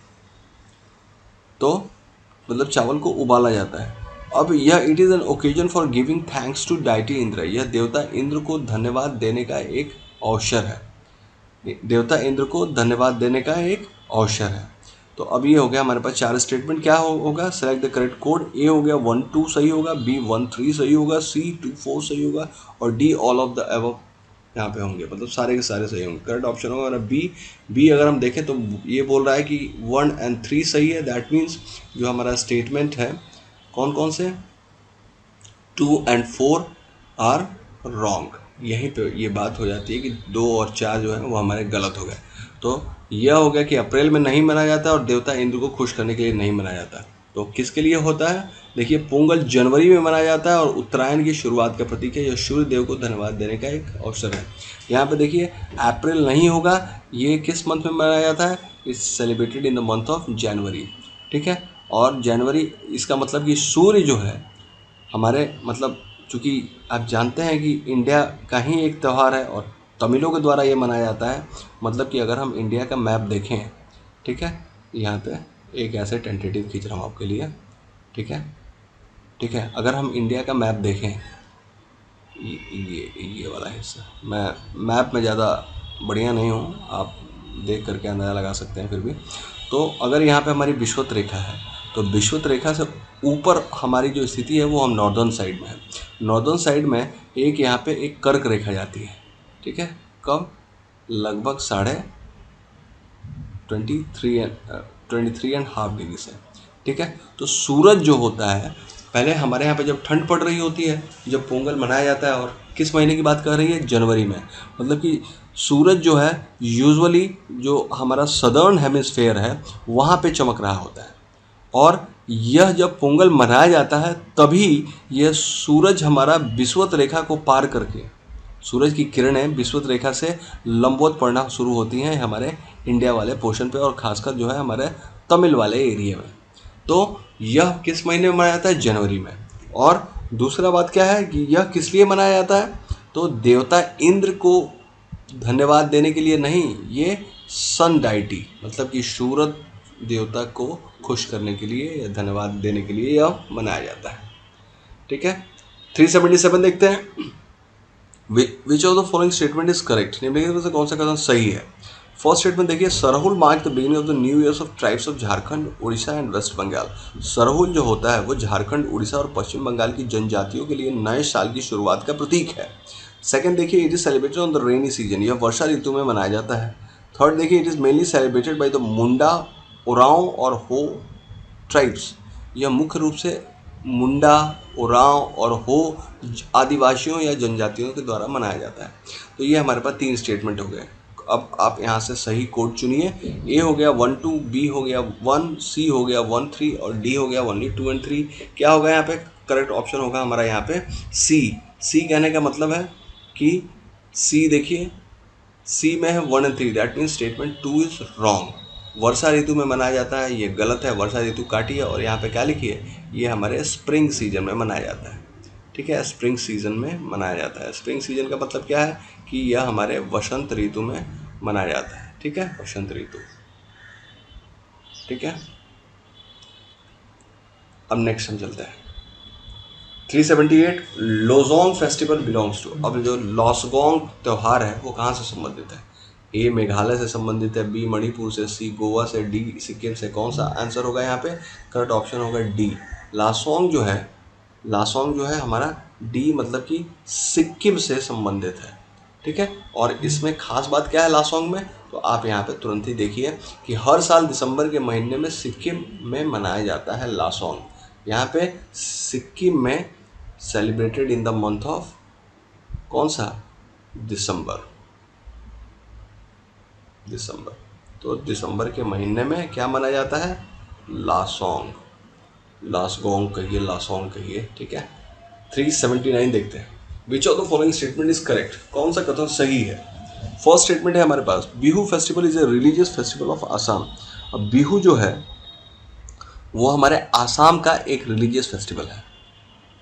तो मतलब चावल को उबाला जाता है। अब यह it is an occasion for giving thanks to deity Indra. यह देवता इंद्र को धन्यवाद देने का एक अवसर है। देवता इंद्र को धन्यवाद देने का एक अवसर है। तो अब ये हो गया हमारे पास 4 स्टेटमेंट। क्या होगा, सेलेक्ट द करेक्ट कोड। ए हो गया 1 2 सही होगा, बी 1 3 सही होगा, सी 2 4 सही होगा, और D all of the above यहाँ पे होंगे, मतलब सारे के सारे सही होंगे। करेक्ट ऑप्शन होगा हमारा बी अगर हम देखें तो ये बोल रहा है कि 1 and 3 सही है। दैट मीन्स जो हमारा स्टेटमेंट है कौन कौन से, 2 and 4 आर रॉन्ग। यहीं पे ये बात हो जाती है कि 2 और 4 जो है वो हमारे गलत हो गए। तो यह हो गया कि अप्रैल में नहीं मनाया जाता और देवता इंद्र को खुश करने के लिए नहीं मनाया जाता। तो किसके लिए होता है? देखिए, पोंगल जनवरी में मनाया जाता है और उत्तरायण की शुरुआत का प्रतीक है। यह सूर्य देव को धन्यवाद देने का एक अवसर है। यहाँ पे देखिए अप्रैल नहीं होगा, ये किस मंथ में मनाया जाता है? It's celebrated in the month of January. ठीक है, और जनवरी इसका मतलब कि सूर्य जो है हमारे मतलब चूँकि आप जानते हैं कि इंडिया का ही एक त्यौहार है और तमिलों के द्वारा ये मनाया जाता है। मतलब कि अगर हम इंडिया का मैप देखें, ठीक है, यहाँ पे एक ऐसे टेंटेटिव खींच रहा हूँ आपके लिए। ठीक है, अगर हम इंडिया का मैप देखें, ये वाला हिस्सा, मैं मैप में ज़्यादा बढ़िया नहीं हूँ, आप देख करके अंदाज़ा लगा सकते हैं। फिर भी तो अगर यहाँ पे हमारी विषुवत रेखा है, तो विषुवत रेखा से ऊपर हमारी जो स्थिति है वो हम नॉर्दर्न साइड में है। नॉर्दर्न साइड में एक यहाँ पे एक कर्क रेखा जाती है। ठीक है, कब? लगभग 23.5 डिग्री से। ठीक है, तो सूरज जो होता है, पहले हमारे यहाँ पे जब ठंड पड़ रही होती है, जब पोंगल मनाया जाता है, और किस महीने की बात कर रही है? जनवरी में। मतलब कि सूरज जो है यूजुअली जो हमारा सदर्न हेमिस्फेयर है वहाँ पे चमक रहा होता है, और यह जब पोंगल मनाया जाता है तभी यह सूरज हमारा विषुवत रेखा को पार करके सूरज की किरणें विषुवत रेखा से लंबवत पड़ना शुरू होती हैं हमारे इंडिया वाले पोर्शन पे और खासकर जो है हमारे तमिल वाले एरिया में। तो यह किस महीने में मनाया जाता है? जनवरी में। और दूसरा बात क्या है कि यह किस लिए मनाया जाता है? तो देवता इंद्र को धन्यवाद देने के लिए नहीं, ये सन डाइटी मतलब कि सूरज देवता को खुश करने के लिए या धन्यवाद देने के लिए यह मनाया जाता है। ठीक है, 377 देखते हैं। Which of the following statement is correct? निम्नलिखित में से कौन सा कथन सही है? फर्स्ट स्टेटमेंट देखिए, Sarhul mark the beginning of the new years of tribes of Jharkhand, Orissa and west Bengal. Sarhul जो होता है वो झारखंड, उड़ीसा और पश्चिम बंगाल की जनजातियों के लिए नए साल की शुरुआत का प्रतीक है। सेकंड देखिए, it is celebrated on the rainy season, यह वर्षा ऋतु में मनाया जाता है। थर्ड देखिए, it is mainly celebrated by the Munda, Oraon और हो ट्राइब्स, यह मुख्य रूप से मुंडा, उरांव और हो आदिवासियों या जनजातियों के द्वारा मनाया जाता है। तो ये हमारे पास 3 स्टेटमेंट हो गए। अब आप यहाँ से सही कोड चुनिए। ए हो गया 1 2, बी हो गया 1, सी हो गया 1 3 और डी हो गया ओनली 2 एंड 3। क्या होगा यहाँ पे? करेक्ट ऑप्शन होगा हमारा यहाँ पे सी। सी कहने का मतलब है कि सी देखिए, सी में है 1 and 3, that means statement 2 is wrong. वर्षा ऋतु में मनाया जाता है, ये गलत है। वर्षा ऋतु काटिए और यहाँ पे क्या लिखिए? ये हमारे स्प्रिंग सीजन में मनाया जाता है। ठीक है, स्प्रिंग सीजन में मनाया जाता है। स्प्रिंग सीजन का मतलब क्या है कि यह हमारे वसंत ऋतु में मनाया जाता है। ठीक है, वसंत ऋतु। ठीक है, अब नेक्स्ट हम चलते हैं 378। लोजोंग फेस्टिवल बिलोंग्स टू। अब जो लॉसगोंग त्यौहार है वो कहाँ से संबंधित है? ए मेघालय से संबंधित है, बी मणिपुर से, सी गोवा से, डी सिक्किम से। कौन सा आंसर होगा यहाँ पे? करेक्ट ऑप्शन होगा डी। लासोंग जो है हमारा डी मतलब कि सिक्किम से संबंधित है। ठीक है, और इसमें खास बात क्या है लासोंग में? तो आप यहाँ पे तुरंत ही देखिए कि हर साल दिसंबर के महीने में सिक्किम में मनाया जाता है लासोंग। यहाँ पे सिक्किम में celebrated in the month of कौन सा? दिसंबर। तो दिसंबर के महीने में क्या मनाया जाता है? लासोंग, लासगोंग कहिए, लासोंग कहिए। ठीक है, 379 देखते हैं। Which of the following statement is correct? कौन सा कथन सही है? फर्स्ट स्टेटमेंट है हमारे पास, Bihu festival is a religious festival of Assam. अब बिहू जो है वो हमारे आसाम का एक रिलीजियस फेस्टिवल है।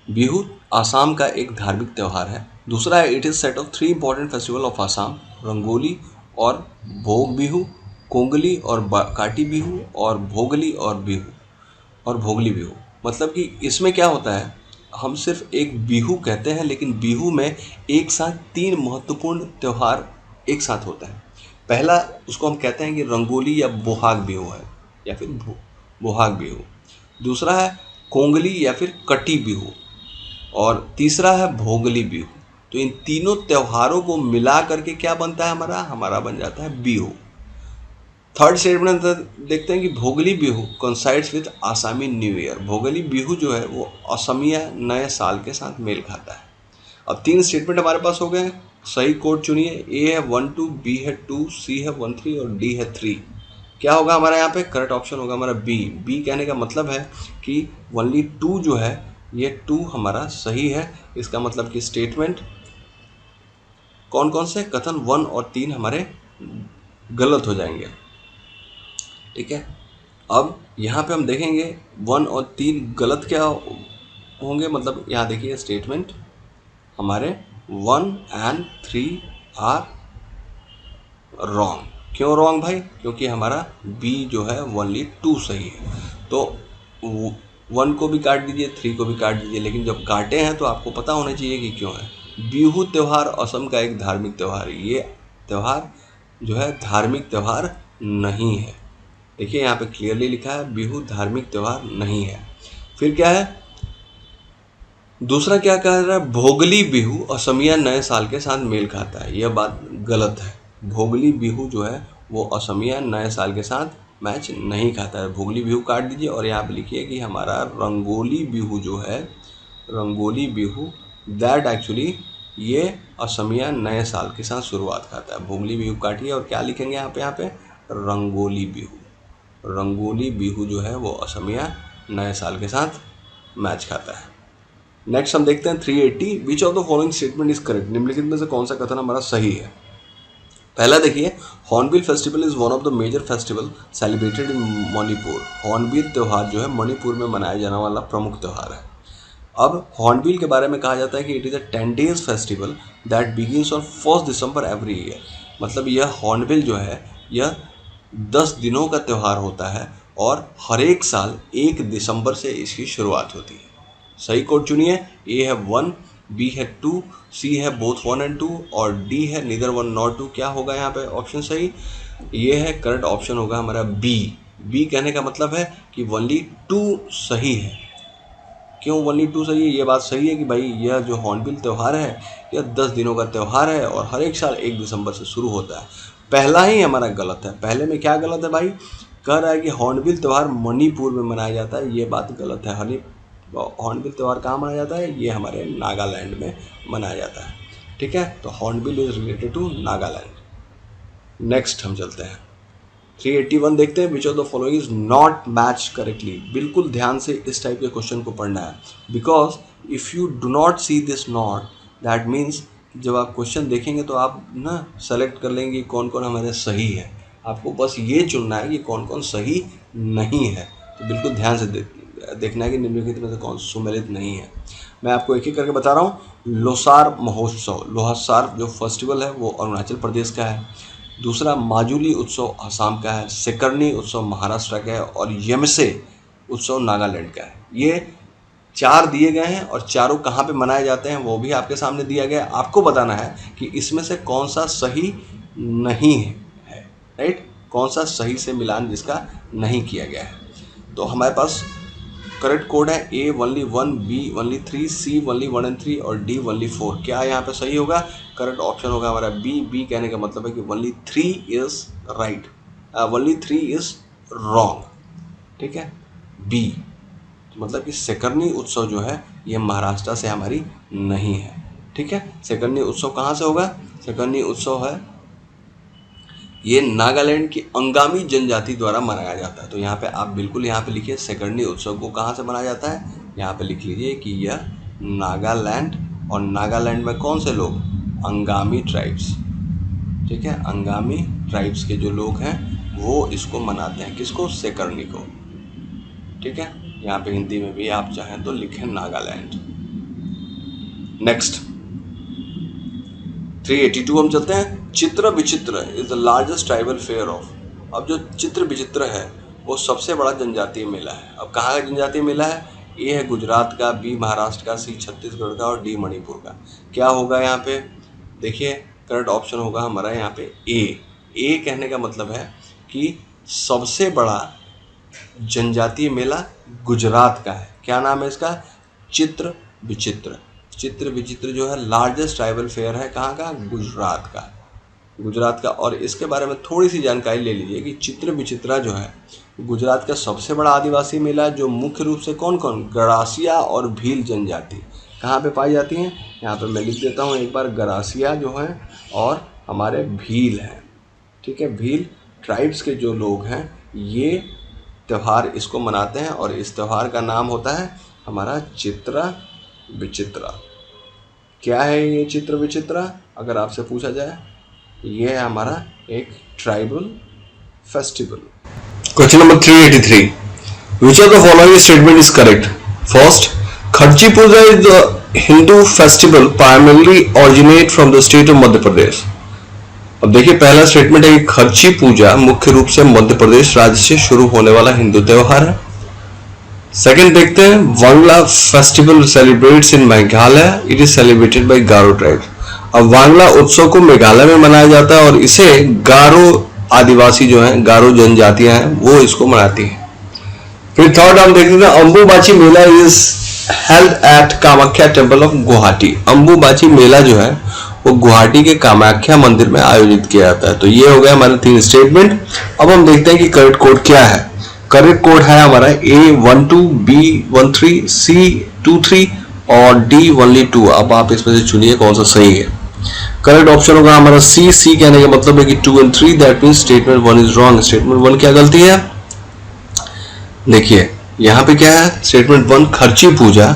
बिहू आसाम का एक धार्मिक त्यौहार है। दूसरा है, it is set of 3 important festival of Assam, rangoli और भोग बिहू, कोंगली और काटी बिहू और भोगली और भोगली बिहू। मतलब कि इसमें क्या होता है, हम सिर्फ एक बिहू कहते हैं लेकिन बिहू में एक साथ 3 महत्वपूर्ण त्यौहार एक साथ होता है। पहला उसको हम कहते हैं कि रंगोली या बोहाग बिहू है या फिर बोहाग बिहू। दूसरा है कोंगली या फिर कटी बिहू और तीसरा है भोगली बिहू। तो इन तीनों त्योहारों को मिला करके क्या बनता है हमारा बन जाता है बिहू। थर्ड स्टेटमेंट देखते हैं कि भोगली Bihu coincides with Asami new year. भोगली बिहू जो है वो असमिया नए साल के साथ मेल खाता है। अब 3 स्टेटमेंट हमारे पास हो गए। सही कोड चुनिए। ए है 1 2, बी है 2, सी है 1 3 और डी है 3। क्या होगा हमारा यहाँ पे? करेक्ट ऑप्शन होगा हमारा बी। बी कहने का मतलब है कि ओनली 2 जो है ये 2 हमारा सही है। इसका मतलब कि स्टेटमेंट कौन कौन से? कथन 1 और 3 हमारे गलत हो जाएंगे। ठीक है, अब यहाँ पे हम देखेंगे 1 और 3 गलत क्या होंगे। मतलब यहाँ देखिए स्टेटमेंट हमारे 1 and 3 आर रॉन्ग। क्यों रॉन्ग भाई? क्योंकि हमारा बी जो है ओनली 2 सही है। तो 1 को भी काट दीजिए, 3 को भी काट दीजिए, लेकिन जब काटे हैं तो आपको पता होना चाहिए कि क्यों है। बिहू त्यौहार असम का एक धार्मिक त्यौहार है। ये त्यौहार जो है धार्मिक त्यौहार नहीं है। देखिए यहाँ पे क्लियरली लिखा है बिहू धार्मिक त्यौहार नहीं है। फिर क्या है? दूसरा क्या कह रहा है? भोगली बिहू असमिया नए साल के साथ मेल खाता है। यह बात गलत है। भोगली बिहू जो है वो असमिया नए साल के साथ मैच नहीं खाता है। भोगली बिहू काट दीजिए और यहाँ पे लिखिए कि हमारा रंगोली बिहू जो है, रंगोली बिहू दैट एक्चुअली ये असमिया नए साल के साथ शुरुआत करता है। भोगली बिहू काटिए और क्या लिखेंगे यहाँ पे रंगोली बिहू। रंगोली बिहू जो है वो असमिया नए साल के साथ मैच खाता है। नेक्स्ट हम देखते हैं 380, विच of the following statement is correct, निम्नलिखित में से कौन सा कथन हमारा सही है। पहला देखिए, Hornbill festival is one of the major festival celebrated in Manipur. Hornbill त्यौहार जो है मणिपुर में मनाया जाने वाला प्रमुख त्यौहार है। अब हॉर्नबिल के बारे में कहा जाता है कि it is a 10 days festival that begins on 1 December every year. मतलब यह हॉर्नबिल जो है यह 10 दिनों का त्यौहार होता है और हर एक साल 1 दिसंबर से इसकी शुरुआत होती है। सही कोड चुनिए, ए है 1, बी है 2, सी है बोथ 1 and 2 और डी है नीदर 1 nor 2। क्या होगा यहाँ पे ऑप्शन सही? ये है करेक्ट ऑप्शन होगा हमारा बी। बी कहने का मतलब है कि ओनली 2 सही है। क्यों ओनली 2 सही है? ये बात सही है कि भाई यह जो हॉर्नबिल त्यौहार है यह 10 दिनों का त्यौहार है और हर एक साल 1 दिसंबर से शुरू होता है। पहला ही हमारा गलत है। पहले में क्या गलत है भाई? कह रहा है कि हॉर्नबिल त्यौहार मणिपुर में मनाया जाता है, ये बात गलत है। हॉर्नबिल त्यौहार कहाँ मनाया जाता है? ये हमारे नागालैंड में मनाया जाता है। ठीक है, तो Hornbill is related to Nagaland. Next हम चलते हैं 381 देखते हैं, which of the following is not match correctly. बिल्कुल ध्यान से इस टाइप के क्वेश्चन को पढ़ना है, because if you do not see this not, that means जब आप क्वेश्चन देखेंगे तो आप ना सेलेक्ट कर लेंगे कौन कौन हमारे सही है। आपको बस ये चुनना है कि कौन कौन सही नहीं है। तो बिल्कुल ध्यान से देखना है कि निम्नलिखित में से कौन सुमेलित नहीं है। मैं आपको एक एक करके बता रहा हूँ। लोसार महोत्सव, लोहासार जो फेस्टिवल है वो अरुणाचल प्रदेश का है। दूसरा माजुली उत्सव असम का है। सेकरनी उत्सव महाराष्ट्र का है और यमसे उत्सव नागालैंड का है। ये 4 दिए गए हैं और चारों कहाँ पे मनाए जाते हैं वो भी आपके सामने दिया गया है। आपको बताना है कि इसमें से कौन सा सही नहीं है, राइट? कौन सा सही से मिलान जिसका नहीं किया गया है। तो हमारे पास करेक्ट कोड है A only 1, B only 3, C only 1 and 3 और डी ओनली 4। क्या यहाँ पे सही होगा? करेक्ट ऑप्शन होगा हमारा बी। बी कहने का मतलब है कि only 3 is right, only 3 is wrong. ठीक है, बी मतलब कि सेकरनी उत्सव जो है ये महाराष्ट्र से हमारी नहीं है। ठीक है, सेकरनी उत्सव कहाँ से होगा? सेकरनी उत्सव है ये नागालैंड की अंगामी जनजाति द्वारा मनाया जाता है। तो यहाँ पे आप बिल्कुल यहाँ पे लिखिए सेकरनी उत्सव को कहाँ से मनाया जाता है। यहाँ पे लिख लीजिए कि यह नागालैंड, और नागालैंड में कौन से लोग? अंगामी ट्राइब्स। ठीक है, अंगामी ट्राइब्स के जो लोग हैं वो इसको मनाते हैं। किसको? सेकरनी को। ठीक है, यहाँ पे हिंदी में भी आप चाहें तो लिखें नागालैंड। नेक्स्ट 382 हम चलते हैं। चित्र विचित्र is the largest tribal fair of. अब जो चित्र विचित्र है वो सबसे बड़ा जनजातीय मेला है। अब कहाँ का जनजातीय मेला है? ए है गुजरात का, बी महाराष्ट्र का, सी छत्तीसगढ़ का और डी मणिपुर का। क्या होगा यहाँ पे? देखिए करेक्ट ऑप्शन होगा हमारा यहाँ पे ए। ए कहने का मतलब है कि सबसे बड़ा जनजातीय मेला गुजरात का है। क्या नाम है इसका? चित्र विचित्र। चित्र विचित्र जो है लार्जेस्ट ट्राइबल फेयर है कहाँ का? गुजरात का। गुजरात का। और इसके बारे में थोड़ी सी जानकारी ले लीजिए कि चित्र विचित्रा जो है गुजरात का सबसे बड़ा आदिवासी मेला है, जो मुख्य रूप से कौन कौन? गरासिया और भील जनजाति कहाँ पे पाई जाती हैं? यहाँ पे मैं लिख देता हूँ एक बार। गरासिया जो है और हमारे भील हैं। ठीक है, भील ट्राइब्स के जो लोग हैं ये त्यौहार इसको मनाते हैं और इस त्यौहार का नाम होता है हमारा चित्र विचित्रा। क्या है ये चित्र विचित्रा? अगर आपसे पूछा जाए, ये है हमारा एक tribal festival. Question number 383, which of the following statement is correct? First, Kharchi Puja is the Hindu festival primarily originate from the state of Madhya Pradesh. अब देखिए पहला स्टेटमेंट है कि खर्ची पूजा मुख्य रूप से मध्य प्रदेश राज्य से शुरू होने वाला हिंदू त्यौहार है। सेकेंड देखते हैं, Wangala festival celebrates in Meghalaya, it is celebrated by Garo tribe. अब वांगला उत्सव को मेघालय में मनाया जाता है और इसे गारो आदिवासी जो हैं, गारो जनजातियां हैं, वो इसको मनाती हैं। फिर थर्ड हम देखते हैं, Ambubachi Mela is held at Kamakhya temple of Guwahati. Ambubachi Mela जो है वो गुवाहाटी के कामाख्या मंदिर में आयोजित किया जाता है। तो ये हो गया हमारे 3 स्टेटमेंट। अब हम देखते हैं कि करेक्ट कोड क्या है। करेक्ट कोड है हमारा A12, B13, C23 और D12। अब आप इसमें से चुनिए कौन सा सही है। करेक्ट ऑप्शन होगा हमारा सी। सी कहने का मतलब है कि 2 and 3, that means statement 1 is wrong. Statement 1 क्या गलती है? देखिए यहाँ पे क्या है? स्टेटमेंट 1 खर्ची पूजा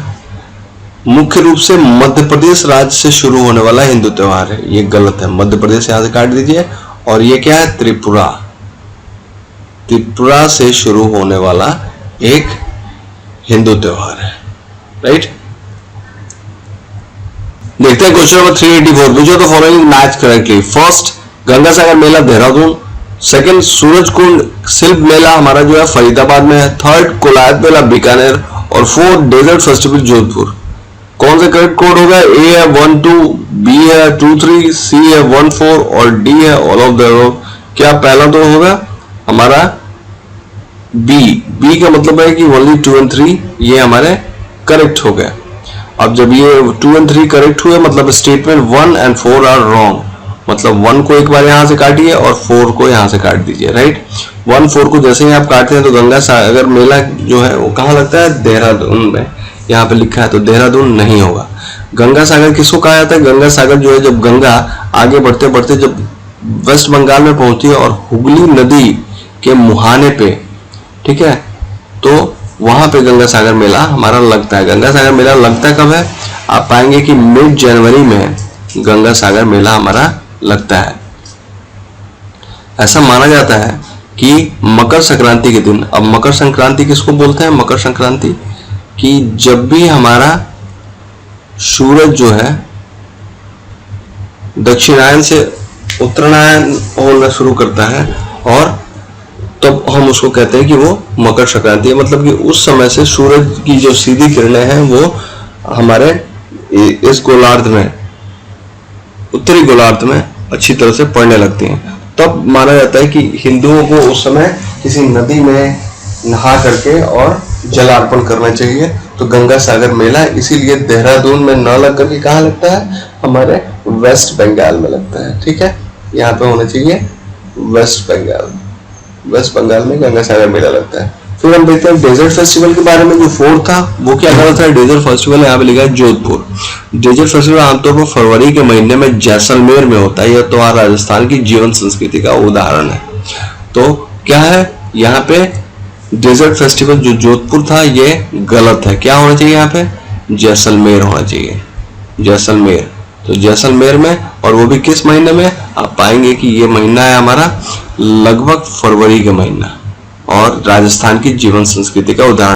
मुख्य रूप से मध्य प्रदेश राज्य से शुरू होने वाला हिंदू त्योहार है। ये गलत है, मध्य प्रदेश यहां से काट दीजिए। और ये क्या है? त्रिपुरा। त्रिपुरा से शुरू होने वाला एक हिंदू त्योहार है, राइट। देखते हैं question number 384, which of the following match correctly. First, Ganga Sagar Mela Dehradun. Second, Suraj Kund Shilp Mela हमारा जो है फरीदाबाद में है। थर्ड, कोलायत मेला बीकानेर। और फोर्थ, डेजर्ट फेस्टिवल जोधपुर। कौन सा करेक्ट कोड होगा? ए है 1 2, बी है 2 3, सी है 1 4 और डी है ऑल ऑफ द अबव। क्या पहला तो होगा हमारा बी। बी का मतलब है कि ओनली 2 और 3 ये हमारे करेक्ट हो गए। अब जब ये 2 और 3 करेक्ट हुए मतलब स्टेटमेंट 1 और 4 आर रॉन्ग। मतलब 1 को एक बार यहां से काटिए और 4 को यहां से काट दीजिए, राइट। 1 4 को जैसे ही आप काटते हैं तो गंगा सागर मेला जो है वो कहाँ लगता है? देहरादून में। यहाँ पे लिखा है तो देहरादून नहीं होगा। गंगा सागर किसको कहा जाता है? गंगा सागर जो है जब गंगा आगे बढ़ते बढ़ते जब वेस्ट बंगाल में पहुंचती है और हुगली नदी के मुहाने पे, ठीक है, तो वहां पे गंगा सागर मेला हमारा लगता है। गंगा सागर मेला लगता कब है? आप पाएंगे कि मिड जनवरी में गंगा सागर मेला हमारा लगता है। ऐसा माना जाता है कि मकर संक्रांति के दिन, अब मकर संक्रांति किसको बोलते हैं? मकर संक्रांति कि जब भी हमारा सूरज जो है दक्षिणायन से उत्तरायण होना शुरू करता है और तब हम उसको कहते हैं कि वो मकर संक्रांति है। मतलब कि उस समय से सूरज की जो सीधी किरणें हैं वो हमारे इस गोलार्ध में, उत्तरी गोलार्ध में अच्छी तरह से पड़ने लगती हैं। तब माना जाता है कि हिंदुओं को उस समय किसी नदी में नहा करके और जलार्पण करना चाहिए। तो गंगा सागर मेला इसीलिए देहरादून में न लग करके कहाँ लगता है? हमारे वेस्ट बंगाल में लगता है, ठीक है। यहाँ पे होना चाहिए वेस्ट बंगाल। वेस्ट बंगाल में गंगा सागर मेला लगता है। फिर हम देखते हैं डेजर्ट फेस्टिवल के बारे में। जो 4 था वो क्या गलत है? डेजर्ट फेस्टिवल यहाँ पे लिखा है जोधपुर। डेजर्ट फेस्टिवल आमतौर पर फरवरी के महीने में जैसलमेर में होता है। यह त्योहार राजस्थान की जीवन संस्कृति का उदाहरण है। तो क्या है यहाँ पे? डेजर्ट फेस्टिवल जो जोधपुर था ये गलत है। क्या होना चाहिए यहाँ पे? जैसलमेर होना चाहिए, जैसलमेर। तो जैसलमेर में, और वो भी किस महीने में? आप पाएंगे कि ये महीना है हमारा लगभग फरवरी का महीना और राजस्थान की जीवन संस्कृति का उदाहरण